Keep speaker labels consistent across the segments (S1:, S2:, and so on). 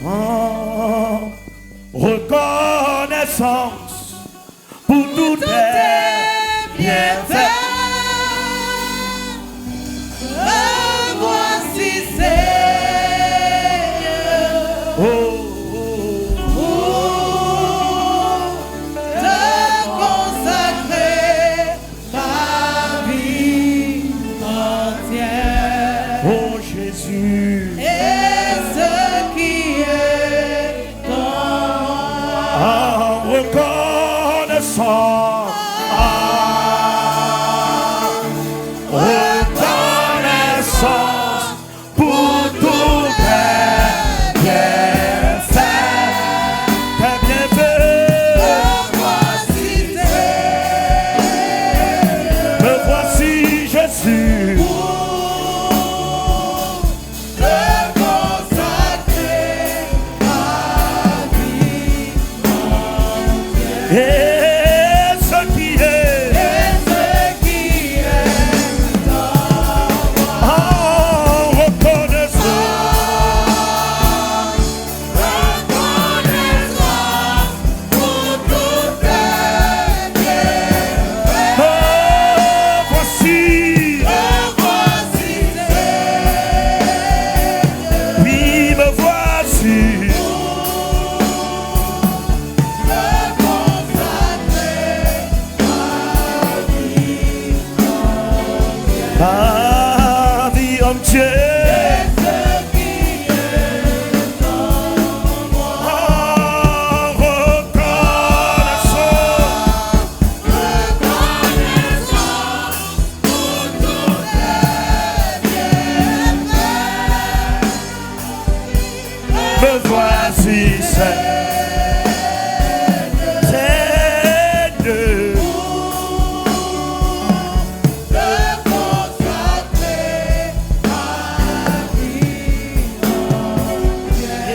S1: en reconnaissance pour tous tes bienfaits.
S2: Voici Seigneur, pour te consacrer ma vie entière.
S1: Oh Jésus,
S2: Et ce qui est
S1: en reconnaissance. Reconnaissance pour tous tes bienfaits. Tes bienfaits.
S2: voici Seigneur,
S1: Me voici Jésus.
S2: te consacrer ma vie entière.
S1: Et ce qui est en reconnaissance.
S2: Reconnaissance pour tous tes bienfaits.
S1: Me voici.
S2: Voici Seigneur,
S1: Oui, me voici.
S2: te consacrer
S1: Ma vie entière.
S2: ce qui est en moi.
S1: En reconnaissance.
S2: Reconnaissance pour tous tes bienfaits.
S1: Me voici, Seigneur.
S2: te consacrer ma vie entière.
S1: Et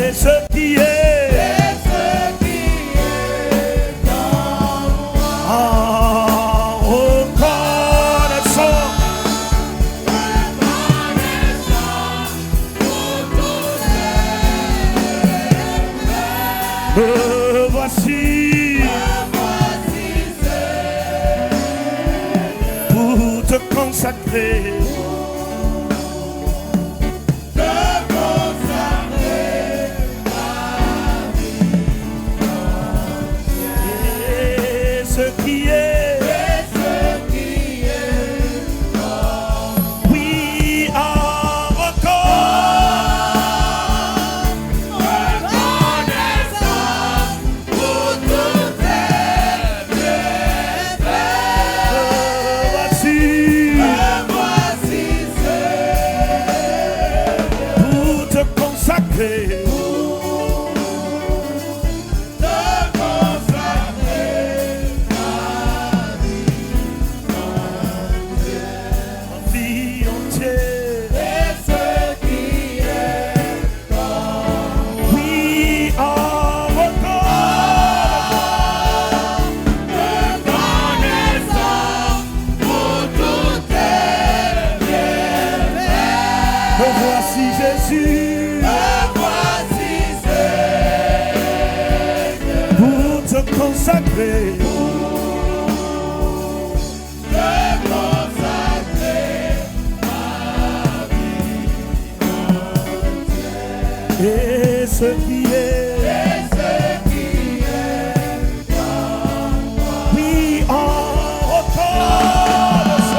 S1: ce qui est
S2: Et ce qui est en moi.
S1: en reconnaissance.
S2: Reconnaissance pour tous tes
S1: Me voici
S2: voici Seigneur,
S1: pour te consacrer.
S2: te consacrer ma vie
S1: Et ce qui est,
S2: et ce qui est
S1: oui, en reconnaissance.
S2: reconnaissance pour tous tes bienfaits.
S1: Voici
S2: Voici Seigneur,
S1: pour te consacrer.
S2: te consacrer ma
S1: Vie entière.
S2: et ce qui est
S1: Oui, en reconnaissance.
S2: reconnaissance pour tous tes bienfaits.
S1: Me voici Jésus.
S2: Voici Seigneur,
S1: Pour te consacrer.
S2: te consacrer
S1: Et ce qui est,
S2: et ce qui est
S1: oui, en reconnaissance.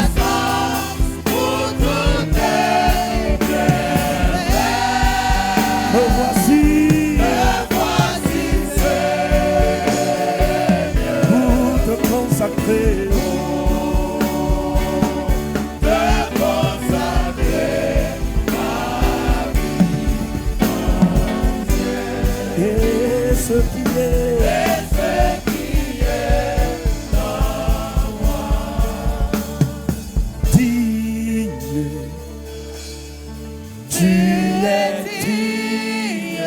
S2: reconnaissance pour tous tes bienfaits.
S1: Me voici
S2: Voici Seigneur,
S1: pour te consacrer.
S2: te consacrer
S1: Et ce qui est,
S2: et ce qui est
S1: digne. Tu es digne.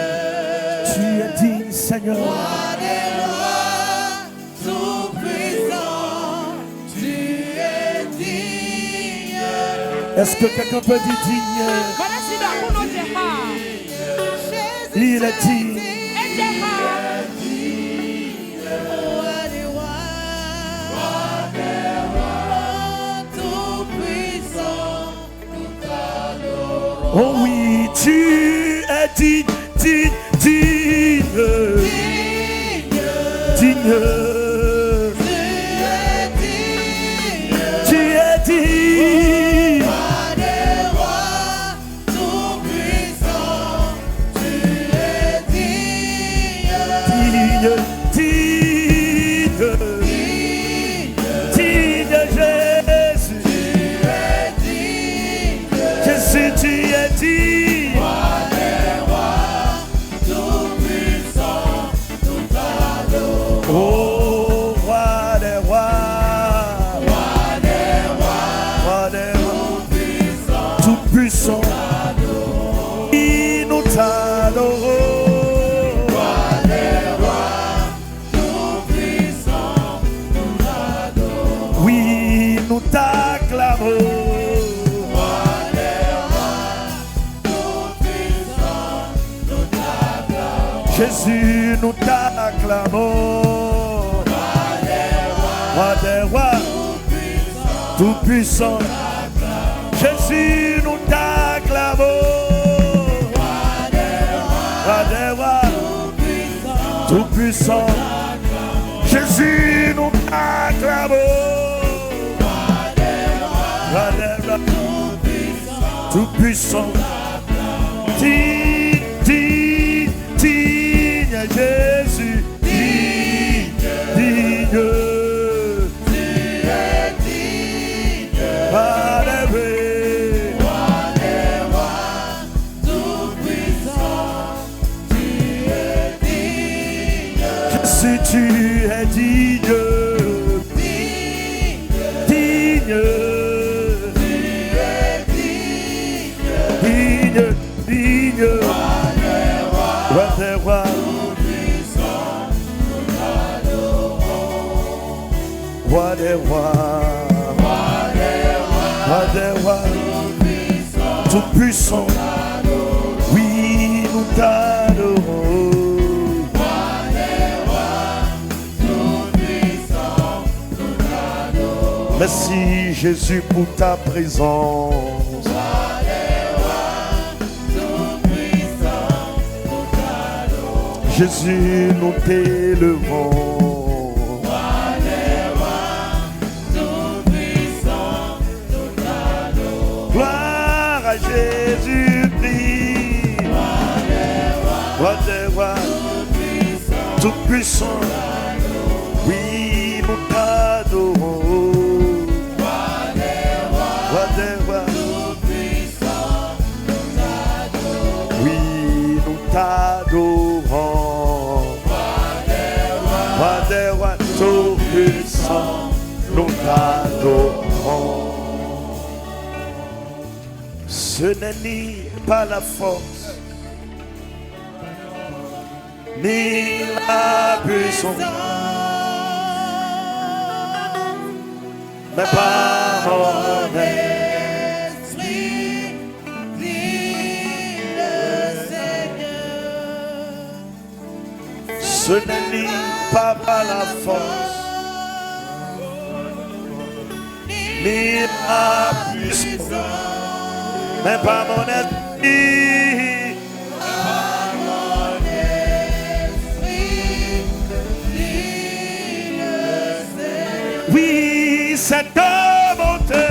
S1: Tu es digne, Seigneur.
S2: Roi des rois, tout puissant, tu es digne.
S1: Est-ce que quelqu'un peut dire digne? Il est digne. Oh oui, tu es digne, digne, digne, digne. Tu es digne. Digne, digne, digne Jésus. Jésus, tu es digne. Oh, roi des rois, roi des rois, tout puissant, il nous t'adore. Oui, nous t'acclamons. Jésus, nous t'acclamons. Roi des rois, tout puissant. Jésus, nous t'acclamons. Roi des rois, tout puissant. Jésus, nous t'acclamons. Roi des rois, tout puissant. Digne, digne, digne Jésus, digne, digne. Si tu es digne, digne, digne, digne, roi des rois, roi des rois, roi des rois, tout puissant, oui, nous t'adorons. Merci Jésus pour ta présence. Jésus, nous t'élevons. Gloire à Jésus-Christ. Roi des rois, tout puissant. Oui, nous t'adorons. T'adorons, roi des rois, tout puissant, nous t'adorons. Ce n'est ni pas la force, ni la puissance, mais par mon esprit, ce n'est ni pas par la force, ni la puissance, mais par mon esprit. Oui, cette bonté.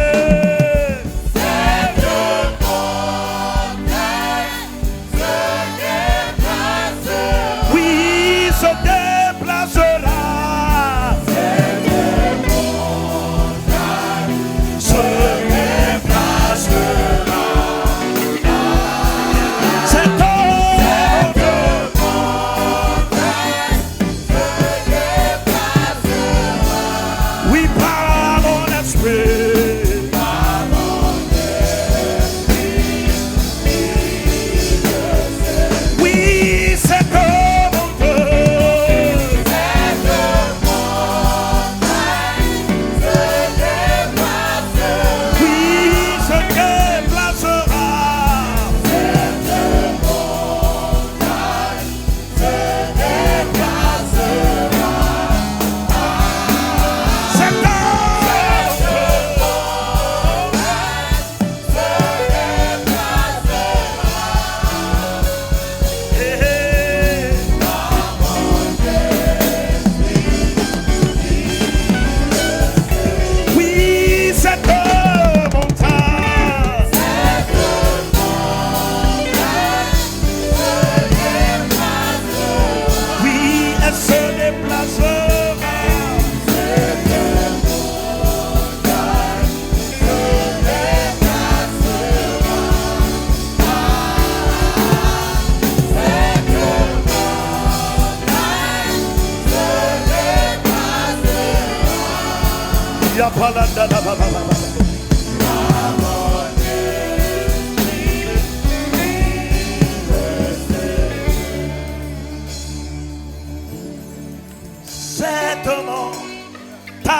S1: Cette montagne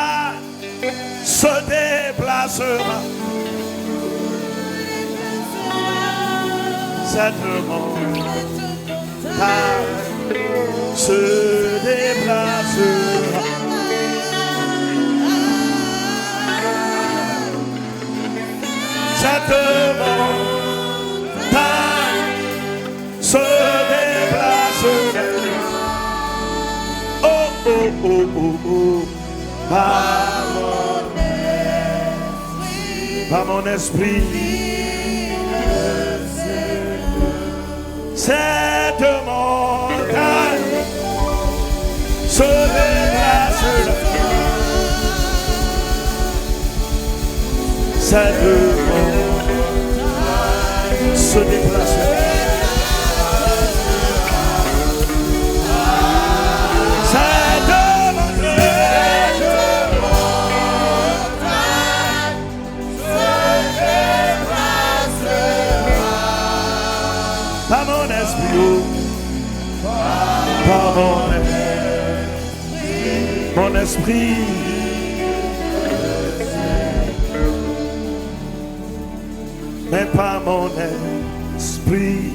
S1: se déplacera. Cette montagne se déplacera. Cette montagne se déplacera. Oh, oh, oh, oh, oh. Par mon esprit. Cette montagne se déplacera. Cette montagne se déplacera. Par mon esprit, par mon esprit, mais par mon esprit,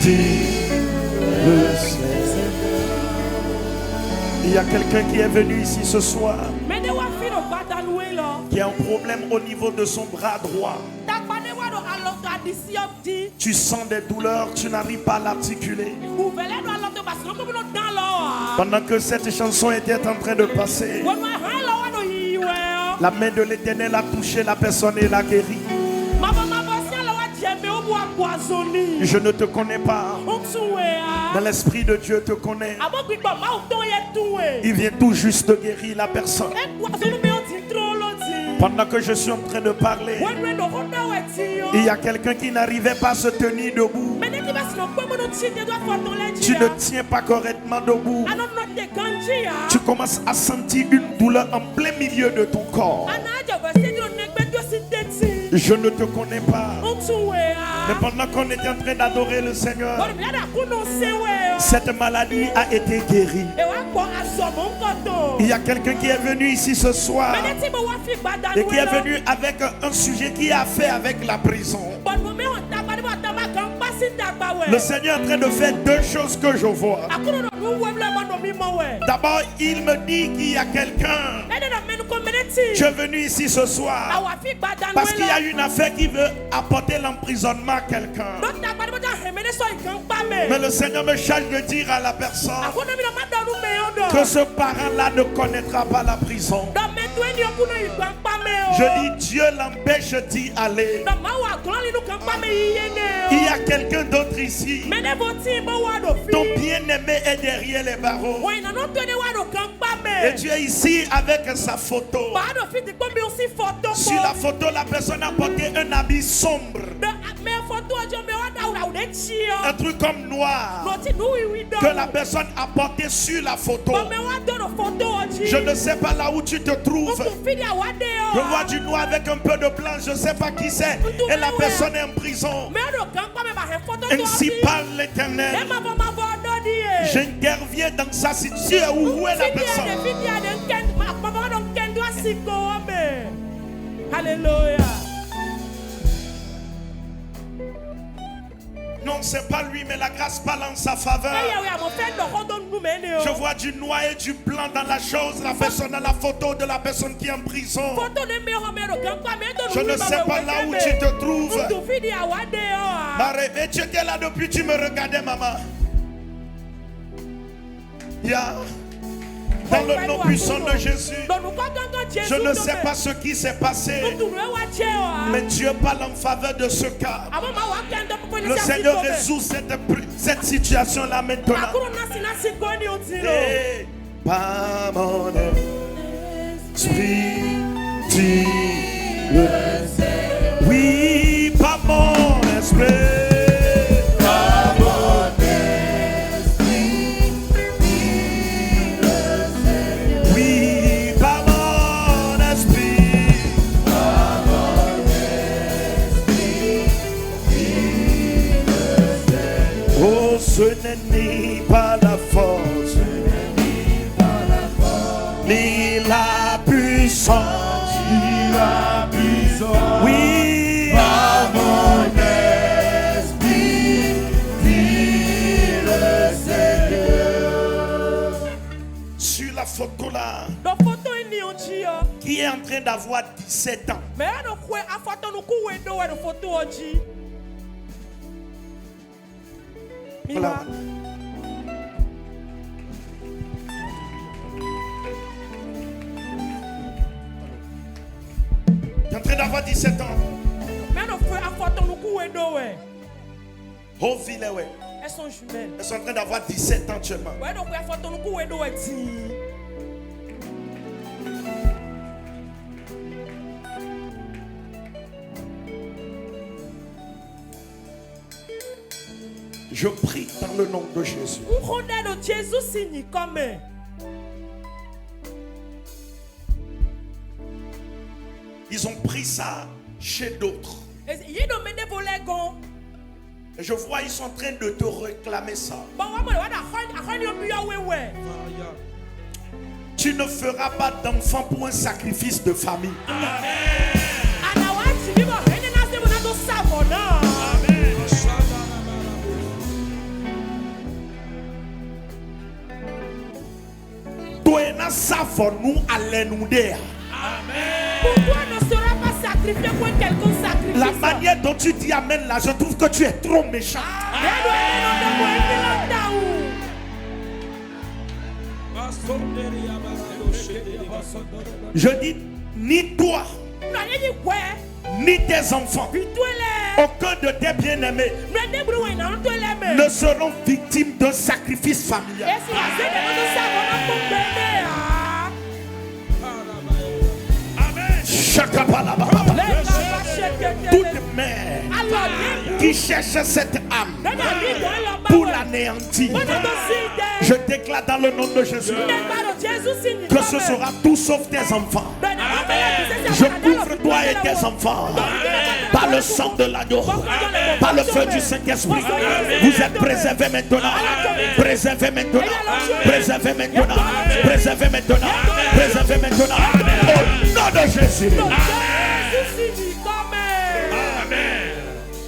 S1: dit le Seigneur. Il y a quelqu'un qui est venu ici ce soir, qui a un problème au niveau de son bras droit. Tu sens des douleurs, tu n'arrives pas à l'articuler. Pendant que cette chanson était en train de passer, la main de l'Éternel a touché la personne et l'a guérie. Je ne te connais pas, mais l'Esprit de Dieu te connaît. Il vient tout juste de guérir la personne. Pendant que je suis en train de parler, il y a quelqu'un qui n'arrivait pas à se tenir debout. Tu ne tiens pas correctement debout. Tu commences à sentir une douleur en plein milieu de ton corps. Je ne te connais pas, mais pendant qu'on était en train d'adorer le Seigneur, cette maladie a été guérie. Il y a quelqu'un qui est venu ici ce soir et qui est venu avec un sujet qui a fait avec la prison. Le Seigneur est en train de faire deux choses que je vois. D'abord, il me dit qu'il y a quelqu'un qui est venu ici ce soir parce qu'il y a une affaire qui veut apporter l'emprisonnement à quelqu'un. Mais le Seigneur me charge de dire à la personne que ce parent-là ne connaîtra pas la prison. Je dis, Dieu l'empêche d'y aller. Il y a quelqu'un d'autre ici. Ton bien-aimé est derrière les barreaux. Et tu es ici avec sa photo. Sur la photo, la personne a porté un habit sombre. Un truc comme noir que la personne a porté sur la photo. Je ne sais pas là où tu te trouves. Je vois du noir avec un peu de blanc. Je ne sais pas qui c'est. Et la personne est en prison. Ainsi parle l'Éternel. J'interviens dans sa situation. Où est la personne?
S3: Alléluia.
S1: Non, c'est pas lui, mais la grâce parle en sa faveur. Je vois du noir et du blanc dans la chose. La personne a la photo de la personne qui est en prison. Je ne sais pas là où tu te trouves. Et tu étais là depuis, tu me regardais, maman. Dans le nom puissant de Jésus, je ne sais pas ce qui s'est passé, mais Dieu parle en faveur de ce cas. Le Seigneur résout cette situation-là maintenant. Et par mon esprit, oui, par mon esprit. Ce n'est ni par la force, ni la puissance, oui,
S2: par mon esprit, dit le Seigneur.
S1: Sur la photo là, qui est en train d'avoir 17 ans. Voilà. Tu es en train d'avoir 17 ans. Oh, ville, ouais.
S3: Elles sont jumelles.
S1: Elles sont en train d'avoir 17 ans actuellement. Je prie dans le nom de Jésus. Ils ont pris ça chez d'autres. Et je vois ils sont en train de te réclamer ça. Tu ne feras pas d'enfant pour un sacrifice de famille.
S3: Pourquoi ne sera pas sacrifié pour quelqu'un sacrifié?
S1: La manière dont tu dis amen là, je trouve que tu es trop méchant. Je dis ni toi, ni tes enfants, aucun de tes bien-aimés ne seront victimes d'un sacrifice familial. Toute mère qui cherche cette âme pour l'anéantir, je déclare dans le nom de Jésus que ce sera tout sauf tes enfants. Je couvre toi et tes enfants par le sang de l'agneau, par le feu du Saint-Esprit. Vous êtes préservés maintenant, préservés maintenant, préservés maintenant, préservés maintenant, préservés maintenant. Au nom de Jésus.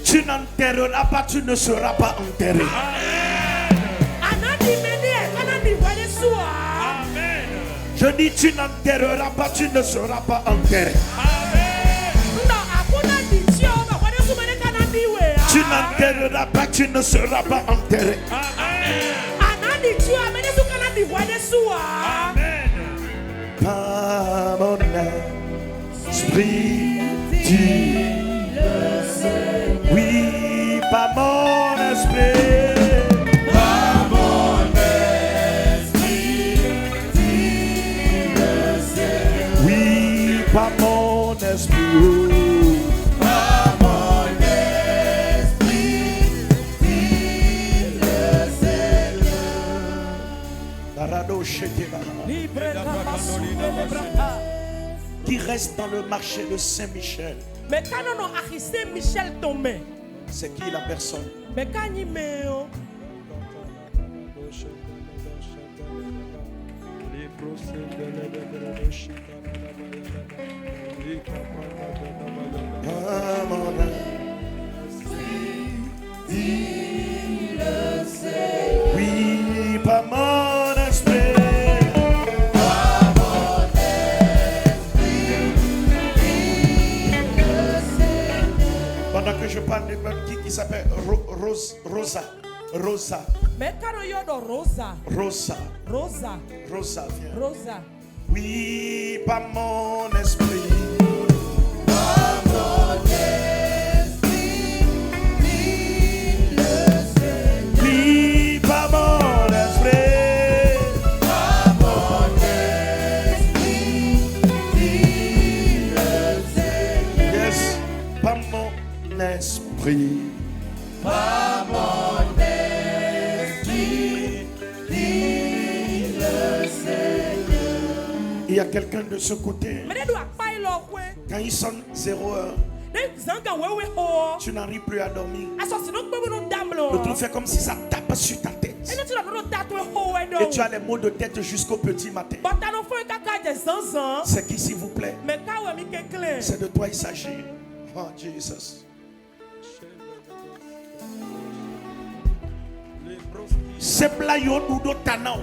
S1: Tu n'enterreras pas, tu ne seras pas enterré. Je dis tu n'enterreras pas, tu ne seras pas enterré. Tu n'enterreras pas, tu ne seras pas enterré. Par mon esprit, dit le Seigneur. Oui, par mon esprit.
S2: Par mon esprit, dit le Seigneur.
S1: Oui, par mon esprit.
S2: Par mon esprit, dit le
S1: Seigneur. Qui reste dans le marché de Saint-Michel. C'est qui la personne? Ah, mon
S2: dit le Seigneur.
S1: oui, par mon esprit. Pendant que je parle de qui s'appelle Rosa. Rosa, viens. Oui, par mon esprit.
S2: Par mon esprit, dit le Seigneur.
S1: Oui, par mon esprit.
S2: Par mon esprit, dit le Seigneur.
S1: Yes, par mon esprit.
S2: Par mon esprit, dit le Seigneur.
S1: Il y a quelqu'un de ce côté. Quand il sonne 0 heure, Tu n'arrives plus à dormir. Le truc fait comme si ça tape sur ta tête. Et tu as les maux de tête jusqu'au petit matin. C'est qui, s'il vous plaît? C'est de toi il s'agit. Oh, Jesus. C'est là yo nudo tanao.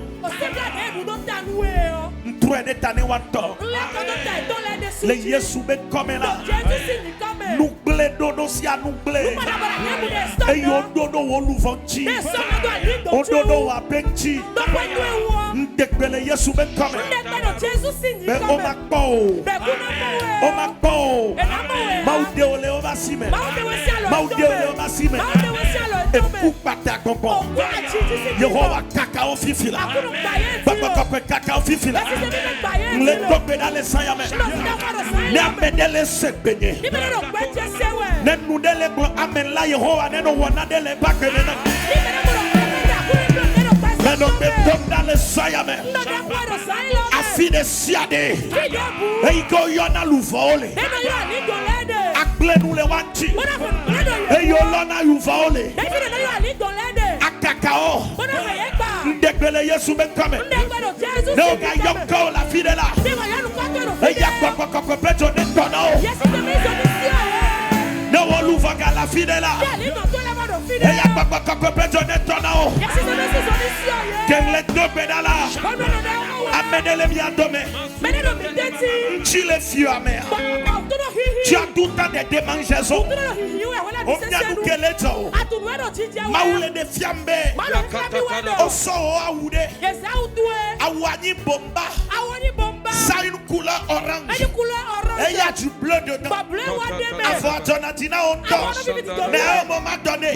S1: Ntroué de tane wanto. Le Yesu be comme là. Nous blé dodo si à nous blé. Et yo dodo wolu vanti. On dodo wa benchi. Ndekbele Yesu be comme. Mais on m'a pas. On m'a pas. Maude ole o basime. Maude ole o basime. Et pour pata gogo. Yehowa kakao fifila. Baba kakao fifila. Le dobe dans les sayame. Ne amedele sekbenye. Ne nudele go amen la Yehowa ne no wana dele bakene. Ne no be dans les sayame. Afide siade. E go yona luvole. Akble nous le wanti. E yolona luvole. Akakao. Ndekbele Yesu ben kame. Ne ga yonko la fidela. E yakwa kwa peto ne tono. Ne woluvaga la fidela. E yakwa kwa peto ne tono. Kengle dobe dala. Amène-les bien demain. Tu les fieux amers. Tu as tout le temps des démangeaisons. On vient nous qu'elle est là. Maoule de fiambe. Au so aoude. Awani bomba. Ça une couleur orange. Et il y a du bleu dedans. Avant Donatina on danse. Mais à un moment donné,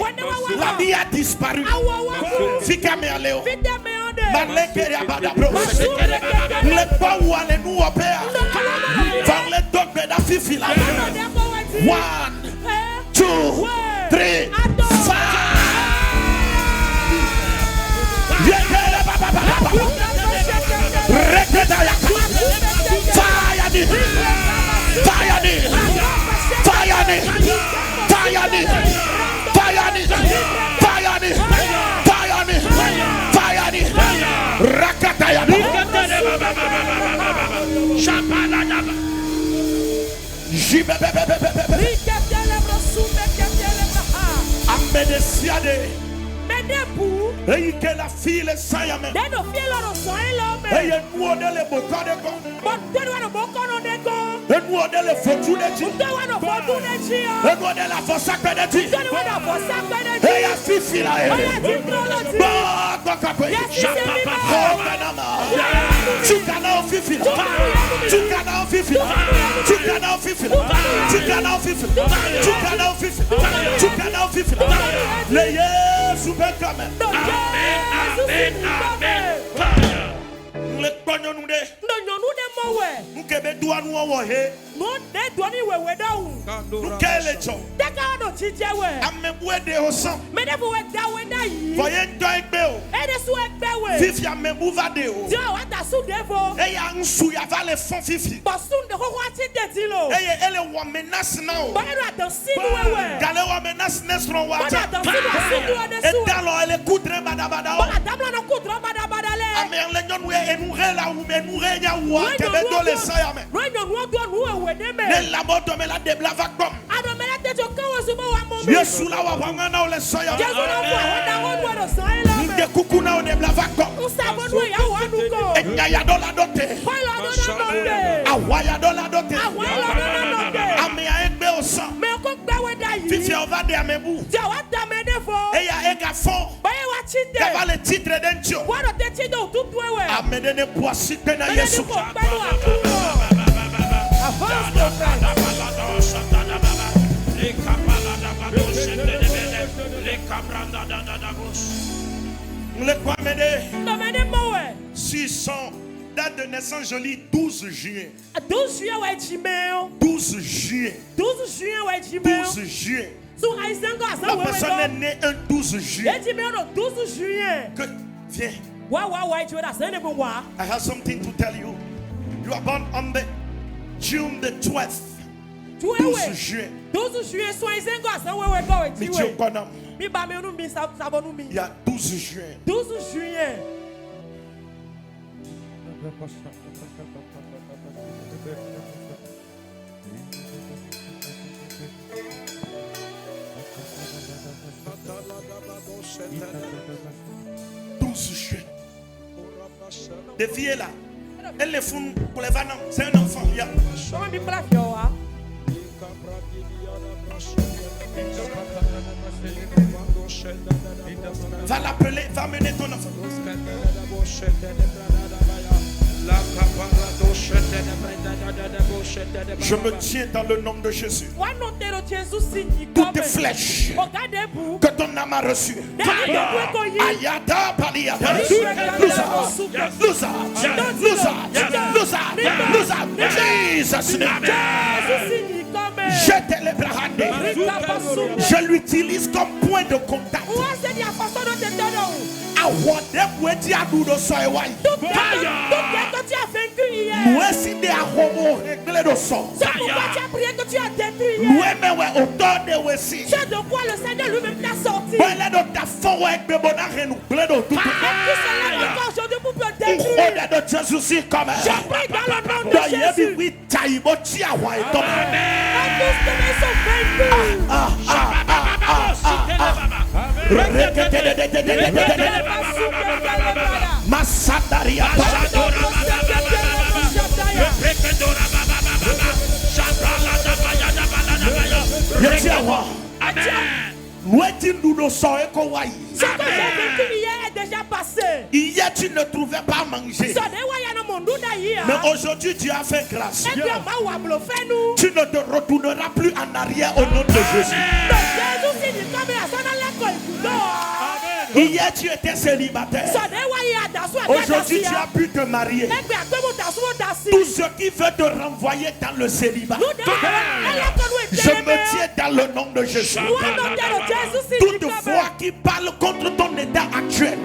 S1: la vie a disparu. Fika merleo. Malekere abadabro. Le pas où aller nous opérer. Dans les dogmes d'Afifila. 1, 2, 3, 4. Et que la fille le sayame. Et nous on est les bocaux de con. Et nous on est les photos de Dieu. Et nous on est la force sacrée de Dieu. Et la fille là. Tu canal fifi. Tu canal fifi. Tu canal fifi. Tu canal fifi. Tu canal fifi. Tu canal fifi. Le Yesu ben quand même. Le pognon nous de. Nous kebe doa nous owohe. Nous kele cho. Amebwe de osan. Voyez toi ekbeo. Fifi amebu va de o. Et ya nsu ya va le fond fifi. Et ele wa menace na o. Gale wa menace nesron wa. Et dans ele coudre badabada o. Amer le nyon we enure la ou menure nya wa kebe do le sayame. Ne la moto me la deblava comme. Yesu la wa wangana o le sayame. De kukuna o deblava comme. Enya ya dola dote. Awaya dola dote. Ame a ekbe o san. Fifi on va de amebu. Et ya ega fond. Il va le titre d'un Dieu. Amenez ne poisson que na Yesu. Si son date de naissance, je lis 12 juillet.
S3: 12 juillet, ouais, Jimé.
S1: 12 juillet.
S3: 12 juillet, ouais, Jimé.
S1: 12 juillet.
S3: La
S1: personne est née un 12 juillet.
S3: 12 juillet.
S1: Viens. I have something to tell you. You are born on the June the 12th. 12 juillet.
S3: 12 juin,
S1: il y a 12 juin.
S3: 12 juillet.
S1: Des filles là, elles les font pour les vannes. C'est un enfant. Va l'appeler, va mener ton enfant. Je me tiens dans le nom de Jésus. Toutes flèches que ton âme a reçues. Ayada Paliada. Jesus name. Je l'utilise comme point de contact.
S3: C'est de quoi le Seigneur lui-même t'a sorti. Je prie dans le nom de Jésus. Ce que j'ai vécu hier est déjà passé.
S1: Hier tu ne trouvais pas à manger. Mais aujourd'hui Dieu a fait grâce. Tu ne te retourneras plus en arrière au nom de Jésus. Hier tu étais célibataire. Aujourd'hui tu as pu te marier. Tout ce qui veut te renvoyer dans le célibat, je me tiens dans le nom de Jésus. Toute voix qui parle contre ton état actuel,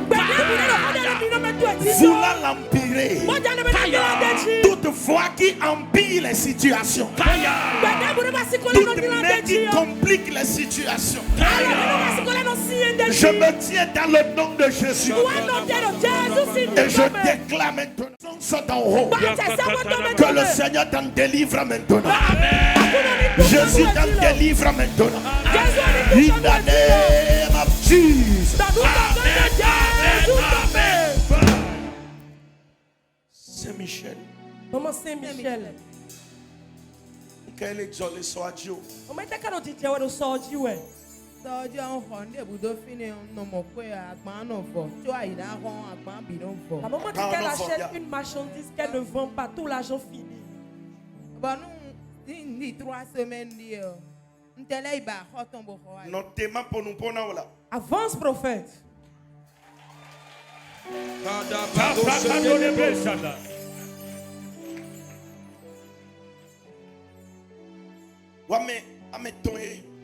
S1: voulant l'empirer, toute voix qui empire les situations, toute main qui complique les situations, je me tiens dans le nom de Jésus. Et je déclare maintenant en haut que le Seigneur t'en délivre maintenant. Jésus t'en délivre maintenant. In the name of Jesus. Saint-Michel.
S3: Maman Saint-Michel.
S1: Quel exalté soit Dieu.
S3: Comment est-ce que tu as sorti? La maman dit qu'elle achète une marchandise qu'elle ne vend pas, tout l'argent fini. Avance, prophète.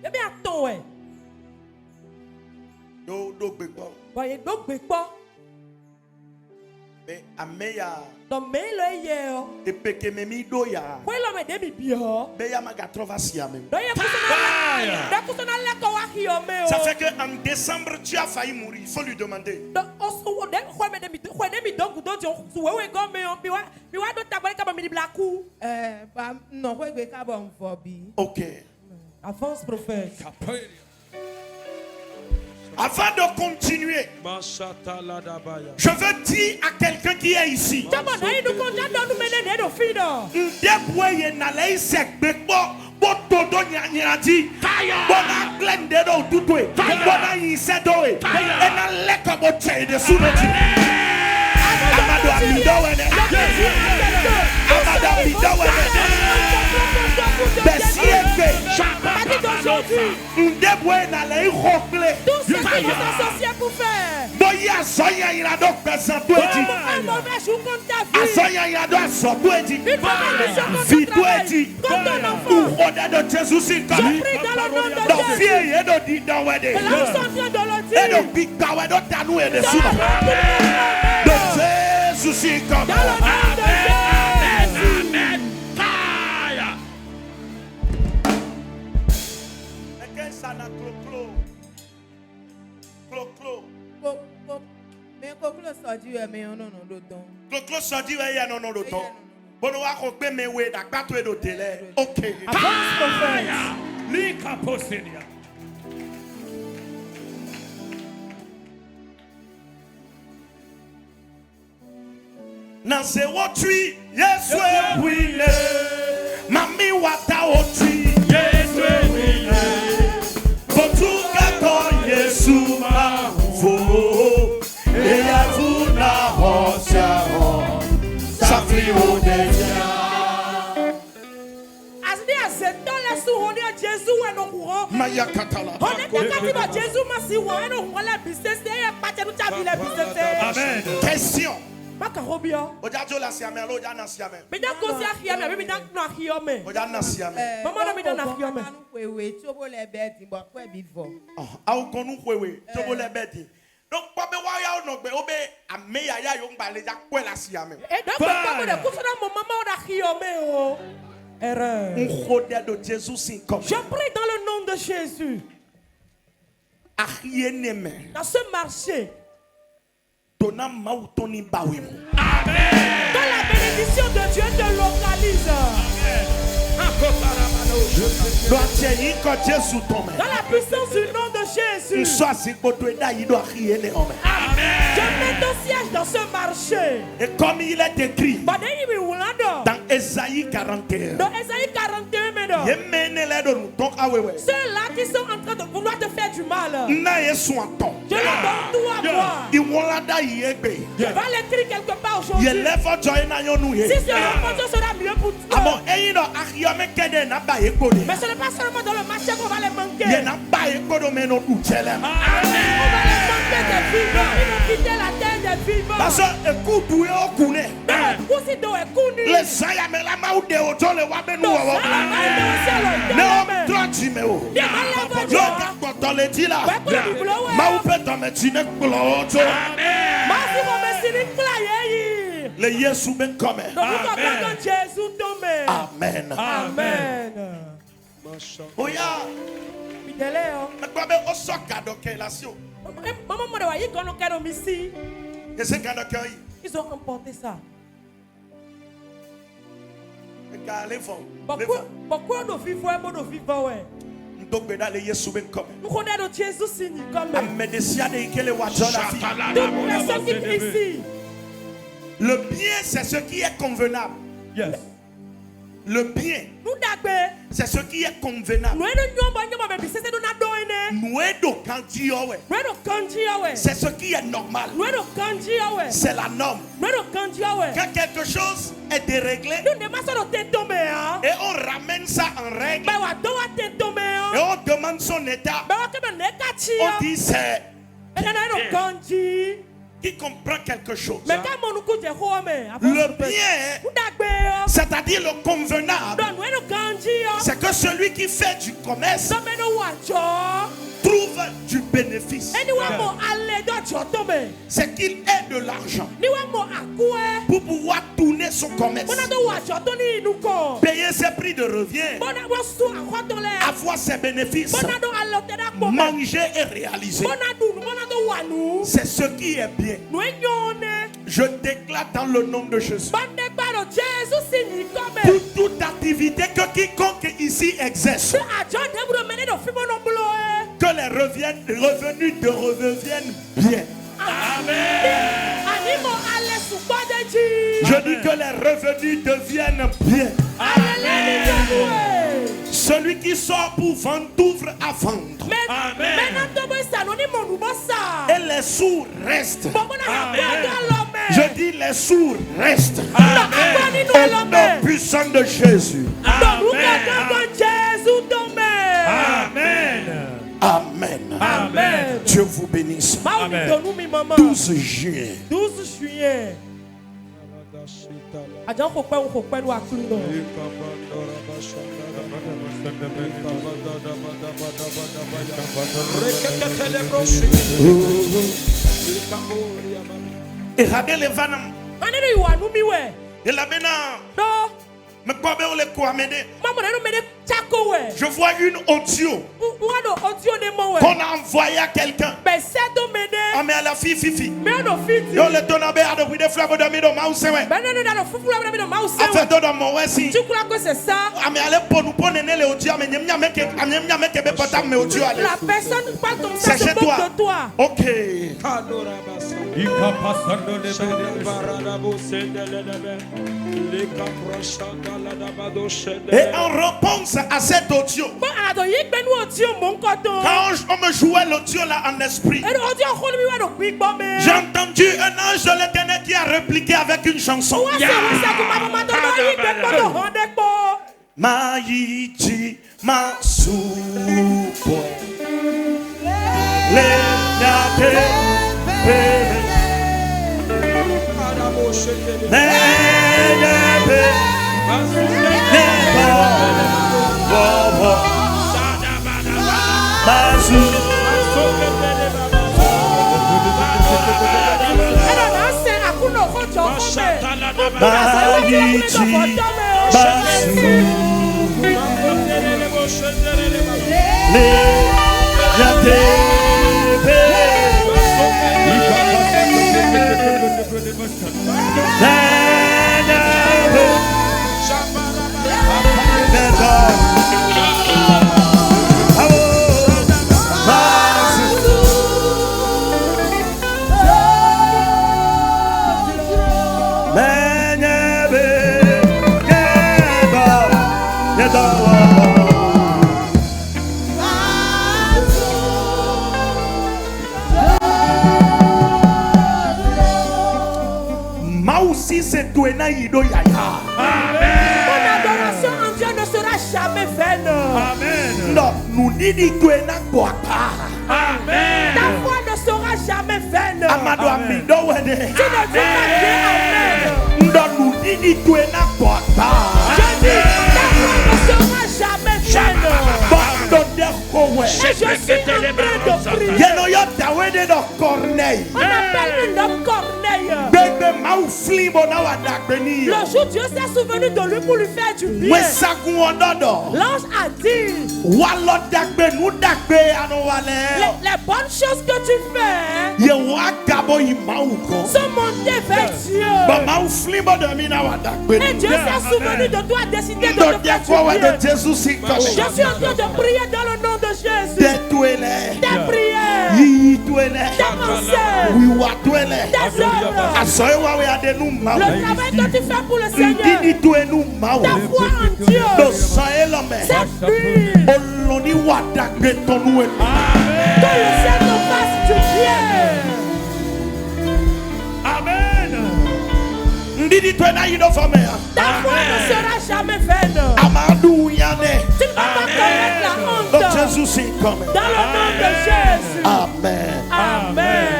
S3: Eh bien, attends, voyez donc pas.
S1: Mais ameya.
S3: Donc mais le hier.
S1: Et peke memi do ya.
S3: Quoi l'homme est demi bien.
S1: Mais ya maga trova si même. Ça fait que en décembre tu as failli mourir. Il faut lui demander. Ok.
S3: Avance, prophète.
S1: Avant de continuer, je veux dire à quelqu'un qui est ici.
S3: Associé pour faire.
S1: ça na clo-clo. Clo-clo.
S3: Mais clo-clo ça dit mais non non l'automne.
S1: Clo-clo ça dit ouais non non l'automne. Bon on va couper mais ouais d'accord toi de télé. OK.
S4: Lika posenia.
S1: Na 08 Yesu wile. Mami wata otwi
S4: Yesu wile.
S1: Botuka ko Yesu ma vo. E avuna hosia ho. Safri odeja.
S3: Asdi azeto la su honi a Jésus wa no kuho.
S1: Maya katala.
S3: Honi takati ba Jésus masi wa no wala business e pa te no chabi la business.
S4: Amen.
S1: Question.
S3: Baka robia.
S1: Ojajo la siame lo ja na siame.
S3: Me da ko si ahiame, me da no ahiame.
S1: Oja na siame.
S3: Mama na me da na ahiame.
S2: Wewe tobo le beti bo kwa bivo.
S1: Awu konu kwewe tobo le beti. Donc pa be wa ya no gbe obe ameya ya yo ngba le ja kwe la siame.
S3: E da ko de ko na mo mama o da ahiame o. Erreur.
S1: Ngode de Jésus sin comme.
S3: Je prie dans le nom de Jésus.
S1: Ahieneme.
S3: Dans ce marché.
S1: Dona mautoni bawemo.
S4: Amen.
S3: Quand la bénédiction de Dieu te localise. Dans la puissance du nom de Jésus. Je mets ton siège dans ce marché.
S1: Et comme il est écrit
S3: Dans
S1: Ésaïe 41,
S3: Dans Ésaïe 41, mesdames. Ceux-là qui sont en train de vouloir te faire du mal.
S1: Je
S3: le donne tout à moi. Je vais l'écrire quelque part aujourd'hui. Si ce repos sera mieux pour toi. Mais ce n'est pas seulement dans le marché qu'on va les manquer. On va les manquer des vivants. Ils vont quitter la terre des vivants.
S1: Parce le Yesu ben comme. Amen.
S3: Amen.
S1: Oh ya.
S3: Ils ont emporté ça. Pourquoi nous vivons un mode vivant? Nous connaissons Jésus signé comme toute personne qui est ici.
S1: Le bien, c'est ce qui est convenable.
S4: Yes.
S1: Le bien, c'est ce qui est convenable. C'est ce qui est normal. C'est la norme. Quand quelque chose est déréglé et on ramène ça en règle et on demande son état, on dit c'est qui comprend quelque chose. Le bien, c'est-à-dire le convenable, c'est que celui qui fait du commerce trouve du bénéfice. C'est qu'il ait de l'argent pour pouvoir tourner son commerce, payer ses prix de revient, avoir ses bénéfices, manger et réaliser. C'est ce qui est bien. Je déclare dans le nom de Jésus, pour toute activité que quiconque ici exerce, que les revenus te reviennent bien.
S4: Amen.
S1: Je dis que les revenus deviennent bien.
S4: Amen.
S1: Celui qui sort pour vendre, ouvre à vendre.
S4: Amen.
S1: Et les sourds restent.
S4: Amen.
S1: Je dis les sourds restent.
S4: Amen.
S1: Au nom puissant de Jésus.
S4: Amen.
S1: Amen.
S4: Amen.
S1: Dieu vous bénisse.
S4: Amen.
S1: 12 juillet.
S3: 12 juillet.
S1: Et regardez les vannes. Et la bena. Me quoi le quoi m'aider. Je vois une audio qu'on a envoyé à quelqu'un. Ah, mais à la fille, Fifi. Yo le tonabe a de des fleurs de mido mouse. Affaire de mon wesi.
S3: Tu crois que c'est ça?
S1: Ah, mais allez pour nous prendre les audio. Mais n'y a mec mais audio.
S3: La personne parle comme ça, c'est bon de toi.
S1: Ok. Et en réponse à cet audio, quand on me jouait l'audio là en esprit, j'ai entendu un ange de l'Éternel qui a répliqué avec une chanson. Maïti Masupo
S3: Amen. Mon adoration en Dieu ne sera jamais vaine.
S1: Amen. Non, nous dit que
S3: Amen. Ta foi ne sera jamais vaine.
S1: Amado amido wede.
S3: Tu ne dis pas Amen.
S1: Non, nous dit que
S3: je dis, ta foi ne sera jamais vaine. Et je suis en train de prier. On appelle un homme Corneille. Le jour Dieu s'est souvenu de lui pour lui faire du bien. L'ange a dit, les bonnes choses que tu fais sont montées vers Dieu. Et Dieu s'est souvenu de toi, décidé de te faire du bien. Je suis en train de prier dans le nom de Jésus. Tes prières, tes pensées, tes œuvres, le travail que tu fais pour le Seigneur, ta foi en Dieu, cette nuit, que le ciel te fasse du bien.
S1: Amen.
S3: Ta foi ne sera jamais vaine. Tu ne vas pas connaître la honte. Dans le nom de Jésus.
S1: Amen.
S3: Amen.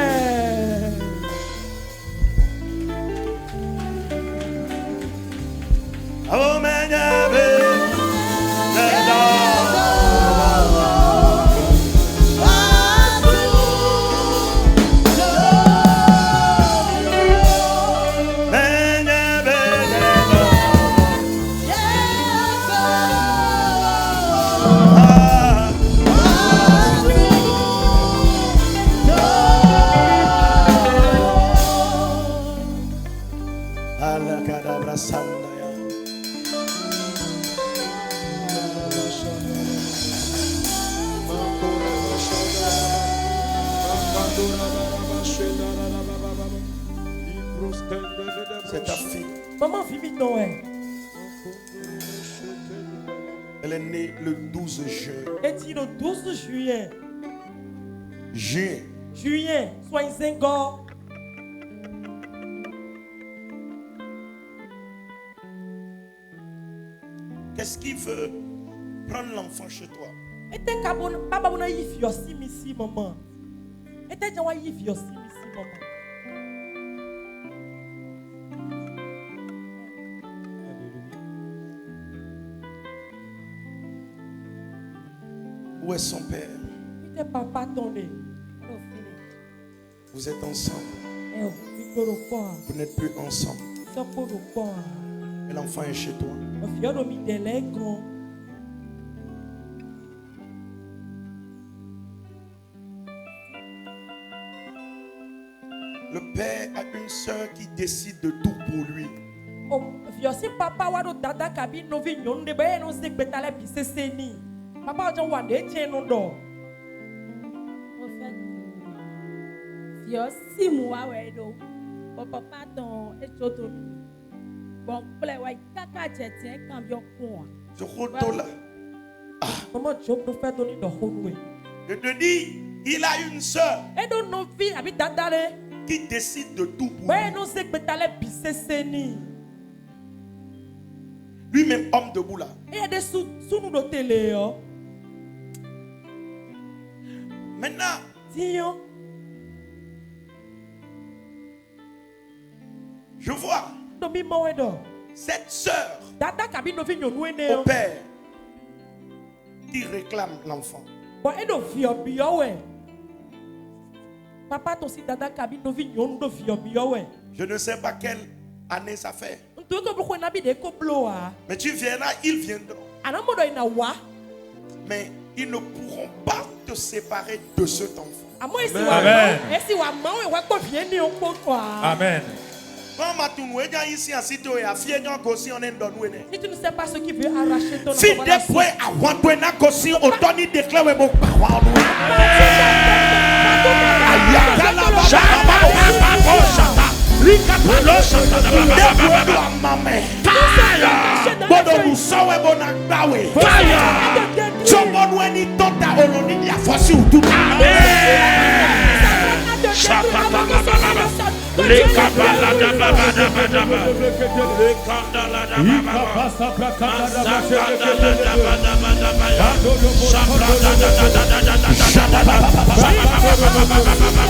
S1: C'est ta fille.
S3: Maman Vivi Noël.
S1: Elle est née le 12 juin.
S3: Elle dit le 12 juillet.
S1: Juillet.
S3: Sois Zengor.
S1: Qu'est-ce qui veut prendre l'enfant chez toi?
S3: Et t'es papa on a yif yossi misi maman. Et t'es déjà yif yossi misi maman.
S1: Où est son père?
S3: Et papa tombé.
S1: Vous êtes ensemble. Vous n'êtes plus ensemble. Et l'enfant est chez toi. Le père a une sœur qui décide de tout pour lui.
S3: Papa wa do dada kabi novi nyonde ba no se betale biseseni. Papa jo wa de chen no do.
S5: Si moi ouais do. Papa ton et choto. Bon play wa kaka tete kan bio ko.
S1: Je rotola.
S3: Comment je peux faire donner de honwe?
S1: Je te dis, il a une sœur
S3: Et do novi abi dadale
S1: qui décide de tout pour
S3: ba
S1: lui.
S3: no se betale biseseni.
S1: Lui-même homme debout là.
S3: Et des sous do télé yo.
S1: Maintenant,
S3: Tion.
S1: je vois
S3: Do mi mo do.
S1: cette sœur
S3: Dada kabi novi nyonwe ne
S1: au
S3: yo.
S1: père qui réclame l'enfant.
S3: Bon, et do fio bio we. Papa to si dada kabi novi nyonu do fio bio we.
S1: Je ne sais pas quelle année ça fait.
S3: Nto ko blo na bi de ko bloa.
S1: Mais tu viendras, ils viendront.
S3: Anamodo ina wa.
S1: Mais ils ne pourront pas te séparer de cet enfant.
S3: Amo esi
S4: Amen.
S3: wa. Esi wa ma we wa ko vie ni o ko kwa.
S4: Amen.
S1: Quand Matounou est ici en sito et à Fienyan Gossi on est dans nous.
S3: Si tu ne sais pas ce qui veut arracher ton
S1: Si des fois à Wantouena Gossi autant il déclare mon parole.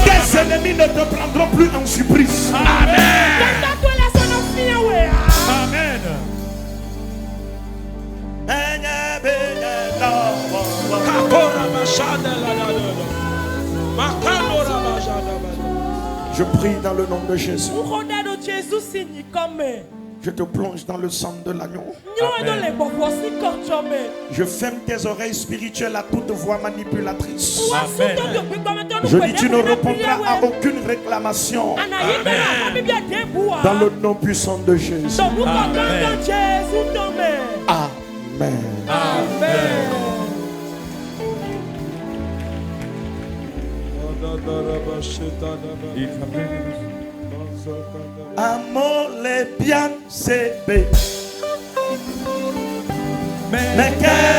S1: Tes ennemis ne te prendront plus en surprise.
S4: Amen.
S1: Je prie dans le nom de Jésus. Je te plonge dans le sang de l'agneau. Je ferme tes oreilles spirituelles à toute voix manipulatrice. Je dis tu ne répondras à aucune réclamation. Dans le nom puissant de Jésus. Amen. Amo le bien sebe. Mais que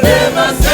S6: Ema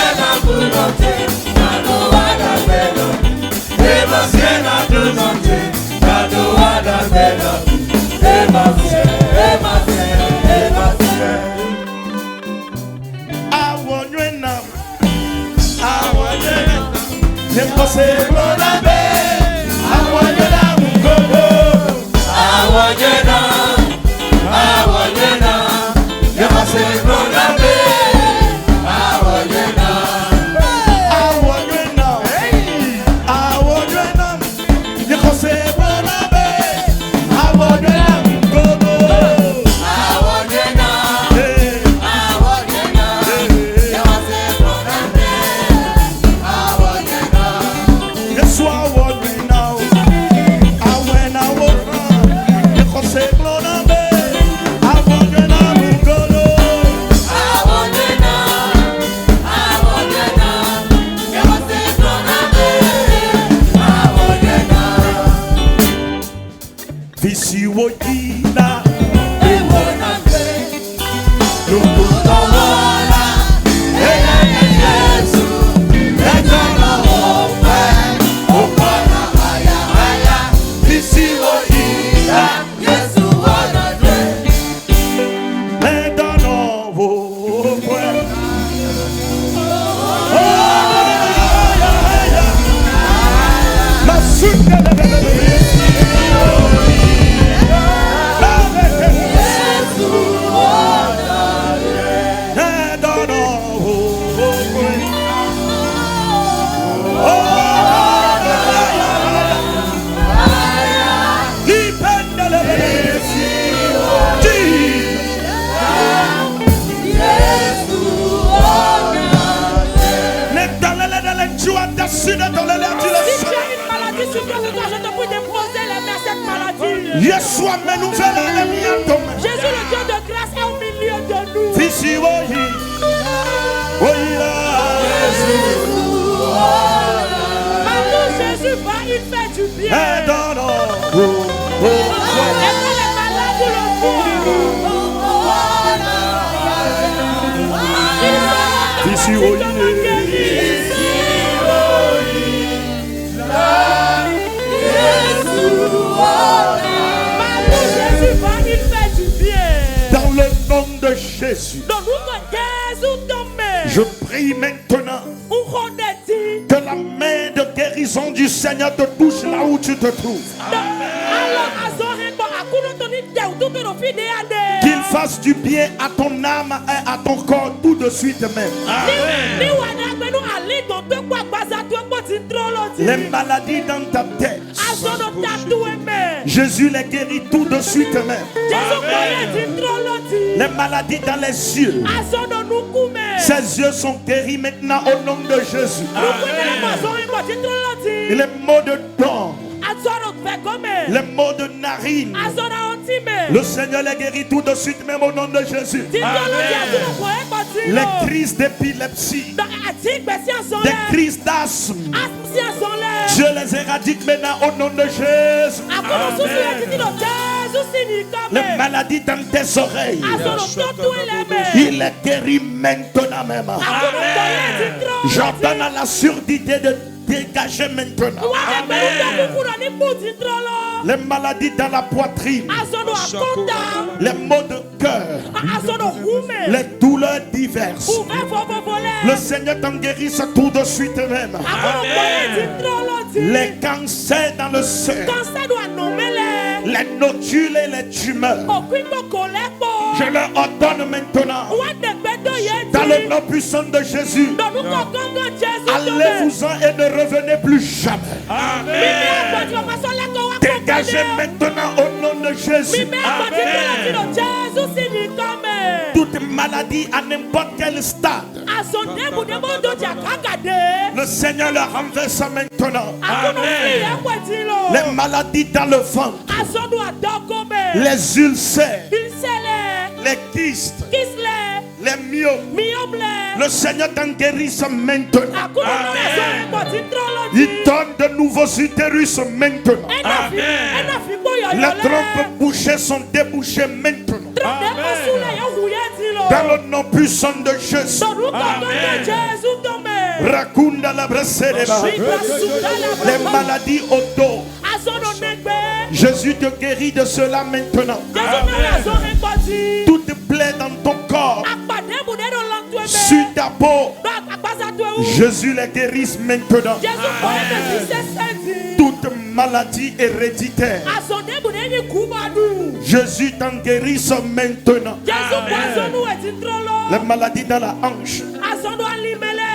S1: Jésus,
S3: le Dieu de grâce, est au milieu de nous. Partout Jésus va, il fait du bien. Et quand les malades le font, il sera guéri.
S1: Dans le nom de Jésus, je prie maintenant que la main de guérison du Seigneur te touche là où tu te trouves. Qu'il fasse du bien à ton âme et à ton corps tout de suite même. Les maladies dans ta tête, Jésus les guérit tout de suite même. Les maladies dans les yeux, ses yeux sont guéris maintenant au nom de Jésus. Et les maux de dents, les maux de narines, le Seigneur les guérit tout de suite même au nom de Jésus. Les crises d'épilepsie, des crises d'asthme, je les éradique maintenant au nom de Jésus. Les maladies dans tes oreilles, il les guérit maintenant même. J'ordonne à la surdité de dégager maintenant. Les maladies dans la poitrine, les maux de cœur, les douleurs diverses, le Seigneur t'en guérisse tout de suite même. Les cancers dans le sein, les nodules et les tumeurs, je leur ordonne maintenant, dans le nom puissant de Jésus, allez-vous-en et ne revenez plus jamais. Dégagez maintenant au nom de Jésus. Toute maladie à n'importe quel stade, le Seigneur le renverse maintenant. Les maladies dans le ventre, les ulcères, les kystes, les myomes, le Seigneur t'en guérisse maintenant. Il donne de nouveaux utérus maintenant. Les trompes bouchées sont débouchées maintenant. Dans le nom puissant de Jésus. Rakunda la brasereba. Les maladies au dos, Jésus te guérit de cela maintenant. Toute plaie dans ton corps, sur ta peau, Jésus les guérit maintenant. Toute maladie héréditaire, Jésus t'en guérisse maintenant. Les maladies dans la hanche,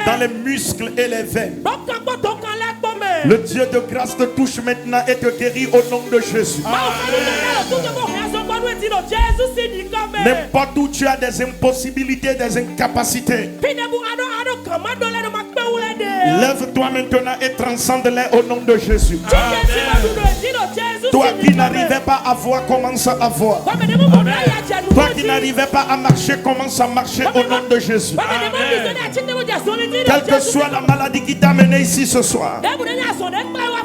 S1: dans les muscles et les veines. Le Dieu de grâce te touche maintenant et te guérit au nom de Jésus. N'importe où tu as des impossibilités, des incapacités, lève-toi maintenant et transcende-les au nom de Jésus. Toi qui n'arrivais pas à voir, commence à voir. Toi qui n'arrivais pas à marcher, commence à marcher au nom de Jésus. Quelle que soit la maladie qui t'a amené ici ce soir,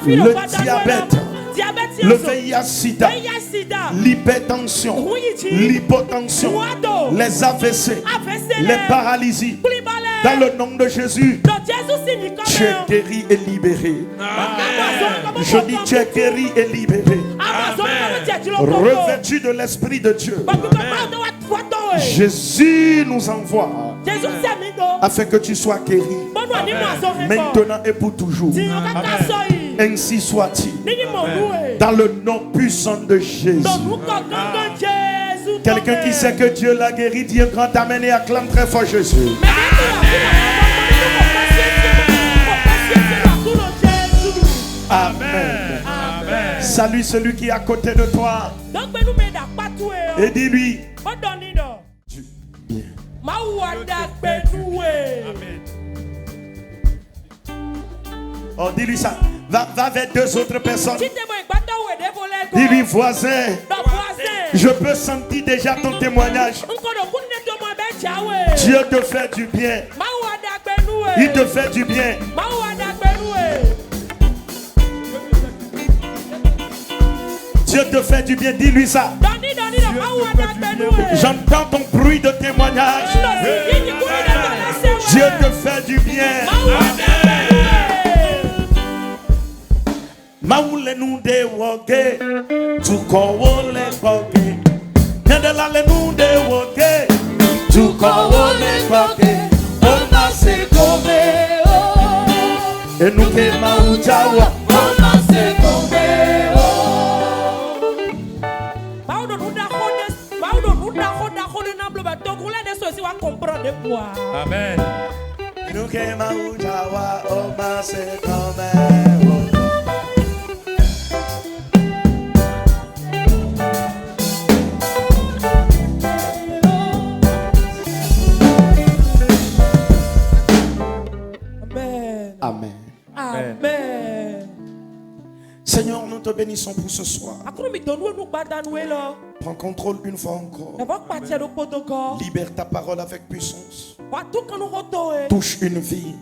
S1: le diabète, le VIH-Sida, l'hypertension, l'hypotension, les AVC, les paralysies, dans le nom de Jésus, tu es guéri et libéré. Je dis tu es guéri et libéré. Revêtu de l'Esprit de Dieu. Jésus nous envoie afin que tu sois guéri maintenant et pour toujours. Ainsi soit-il. Dans le nom puissant de Jésus. Quelqu'un qui sait que Dieu l'a guéri, dit un grand amen et acclame très fort Jésus. Amen. Amen. Salue celui qui est à côté de toi. Et dis-lui. Bien. Oh, dis-lui ça. Va vers deux autres personnes. Dis-lui, voisin. Je peux sentir déjà ton témoignage. Dieu te fait du bien. Il te fait du bien. Dieu te fait du bien. Dis-lui ça. J'entends ton bruit de témoignage. Dieu te fait du bien. Maule nous de woke, tu kowole koke. Nendela le nous de woke, tu kowole koke. On a se kome oh. Et nous que maujawa, on a se kome oh.
S3: Paulo nuda hoda namblo ba tokula de sosi wa comprendre quoi.
S4: Amen.
S1: Nous que maujawa, on a se kome oh. Amen.
S3: Amen.
S1: Seigneur, nous te bénissons pour ce soir. Prends contrôle une fois encore. Libère ta parole avec puissance. Touche une vie.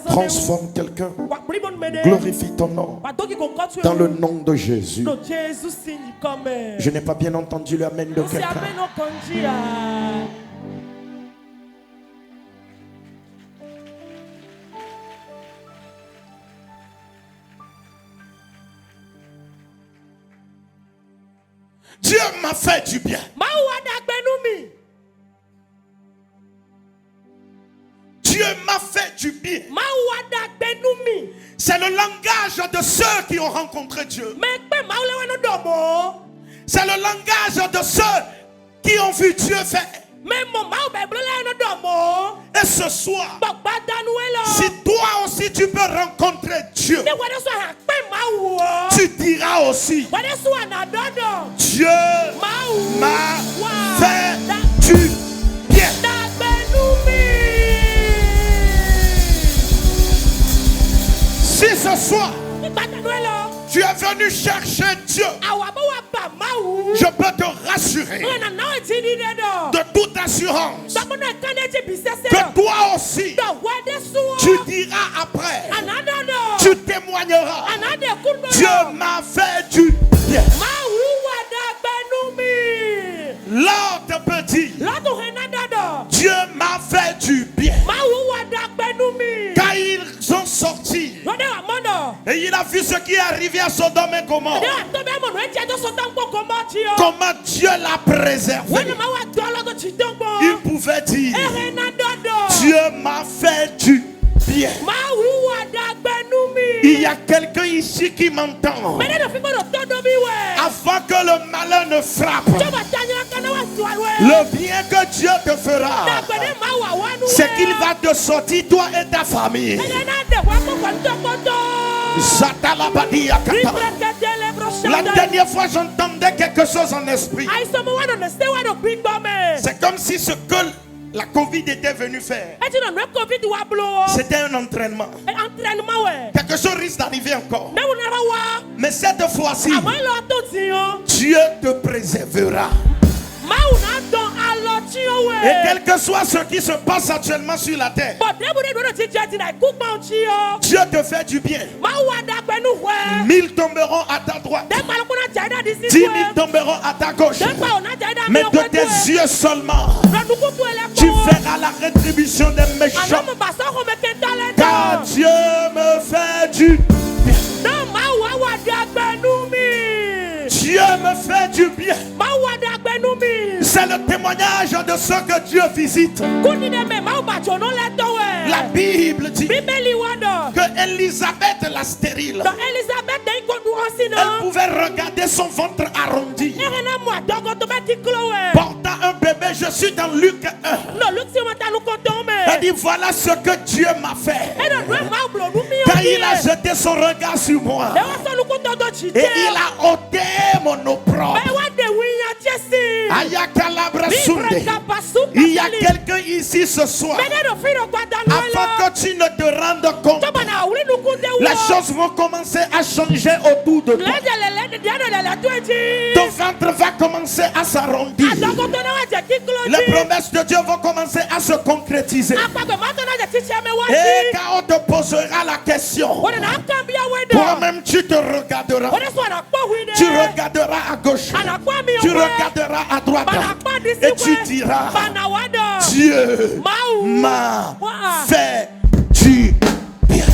S1: Transforme quelqu'un. Glorifie ton nom. Dans le nom de Jésus. Je n'ai pas bien entendu l'amen de quelqu'un. Dieu m'a fait du bien. Dieu m'a fait du bien. C'est le langage de ceux qui ont rencontré Dieu. C'est le langage de ceux qui ont vu Dieu faire. Et ce soir, si toi aussi tu peux rencontrer Dieu, tu diras aussi, Dieu m'a fait du bien. Si ce soir tu es venu chercher Dieu, je peux te rassurer de toute assurance que toi aussi tu diras après, tu témoigneras, Dieu m'a fait du bien. L'autre peut dire, Dieu m'a fait du bien. Quand ils ont sorti et il a vu ce qui est arrivé à Sodome et Gomorrhe, comment Dieu l'a préservé, il pouvait dire, Dieu m'a fait du bien. Il y a quelqu'un ici qui m'entend. Avant que le malheur ne frappe, le bien que Dieu te fera, c'est qu'il va te sortir, toi et ta famille. La dernière fois, j'entendais quelque chose en esprit. C'est comme si ce que la Covid était venue faire, c'était un entraînement. Quelque chose risque d'arriver encore. Mais cette fois-ci, Dieu te préservera. Et quel que soit ce qui se passe actuellement sur la terre, Dieu te fait du bien. 1000 tomberont à ta droite, 10 000 tomberont à ta gauche, mais de tes yeux seulement tu verras la rétribution des méchants, car Dieu me fait du bien. Dieu me fait du bien. C'est le témoignage de ce que Dieu visite. La Bible dit que Élisabeth la stérile, elle pouvait regarder son ventre arrondi, portant un bébé. Je suis dans Luc 1. Elle dit voilà ce que Dieu m'a fait. Quand il a jeté son regard sur moi et il a ôté mon opprobre. Il y a quelqu'un ici ce soir. Afin que tu ne te rendes compte, les choses vont commencer à changer autour de toi. Ton ventre va commencer à s'arrondir. Les promesses de Dieu vont commencer à se concrétiser. Et quand on te posera la question, toi-même tu te regarderas. Tu regarderas à gauche, tu regarderas à droite, et tu diras Dieu m'a fait du bien.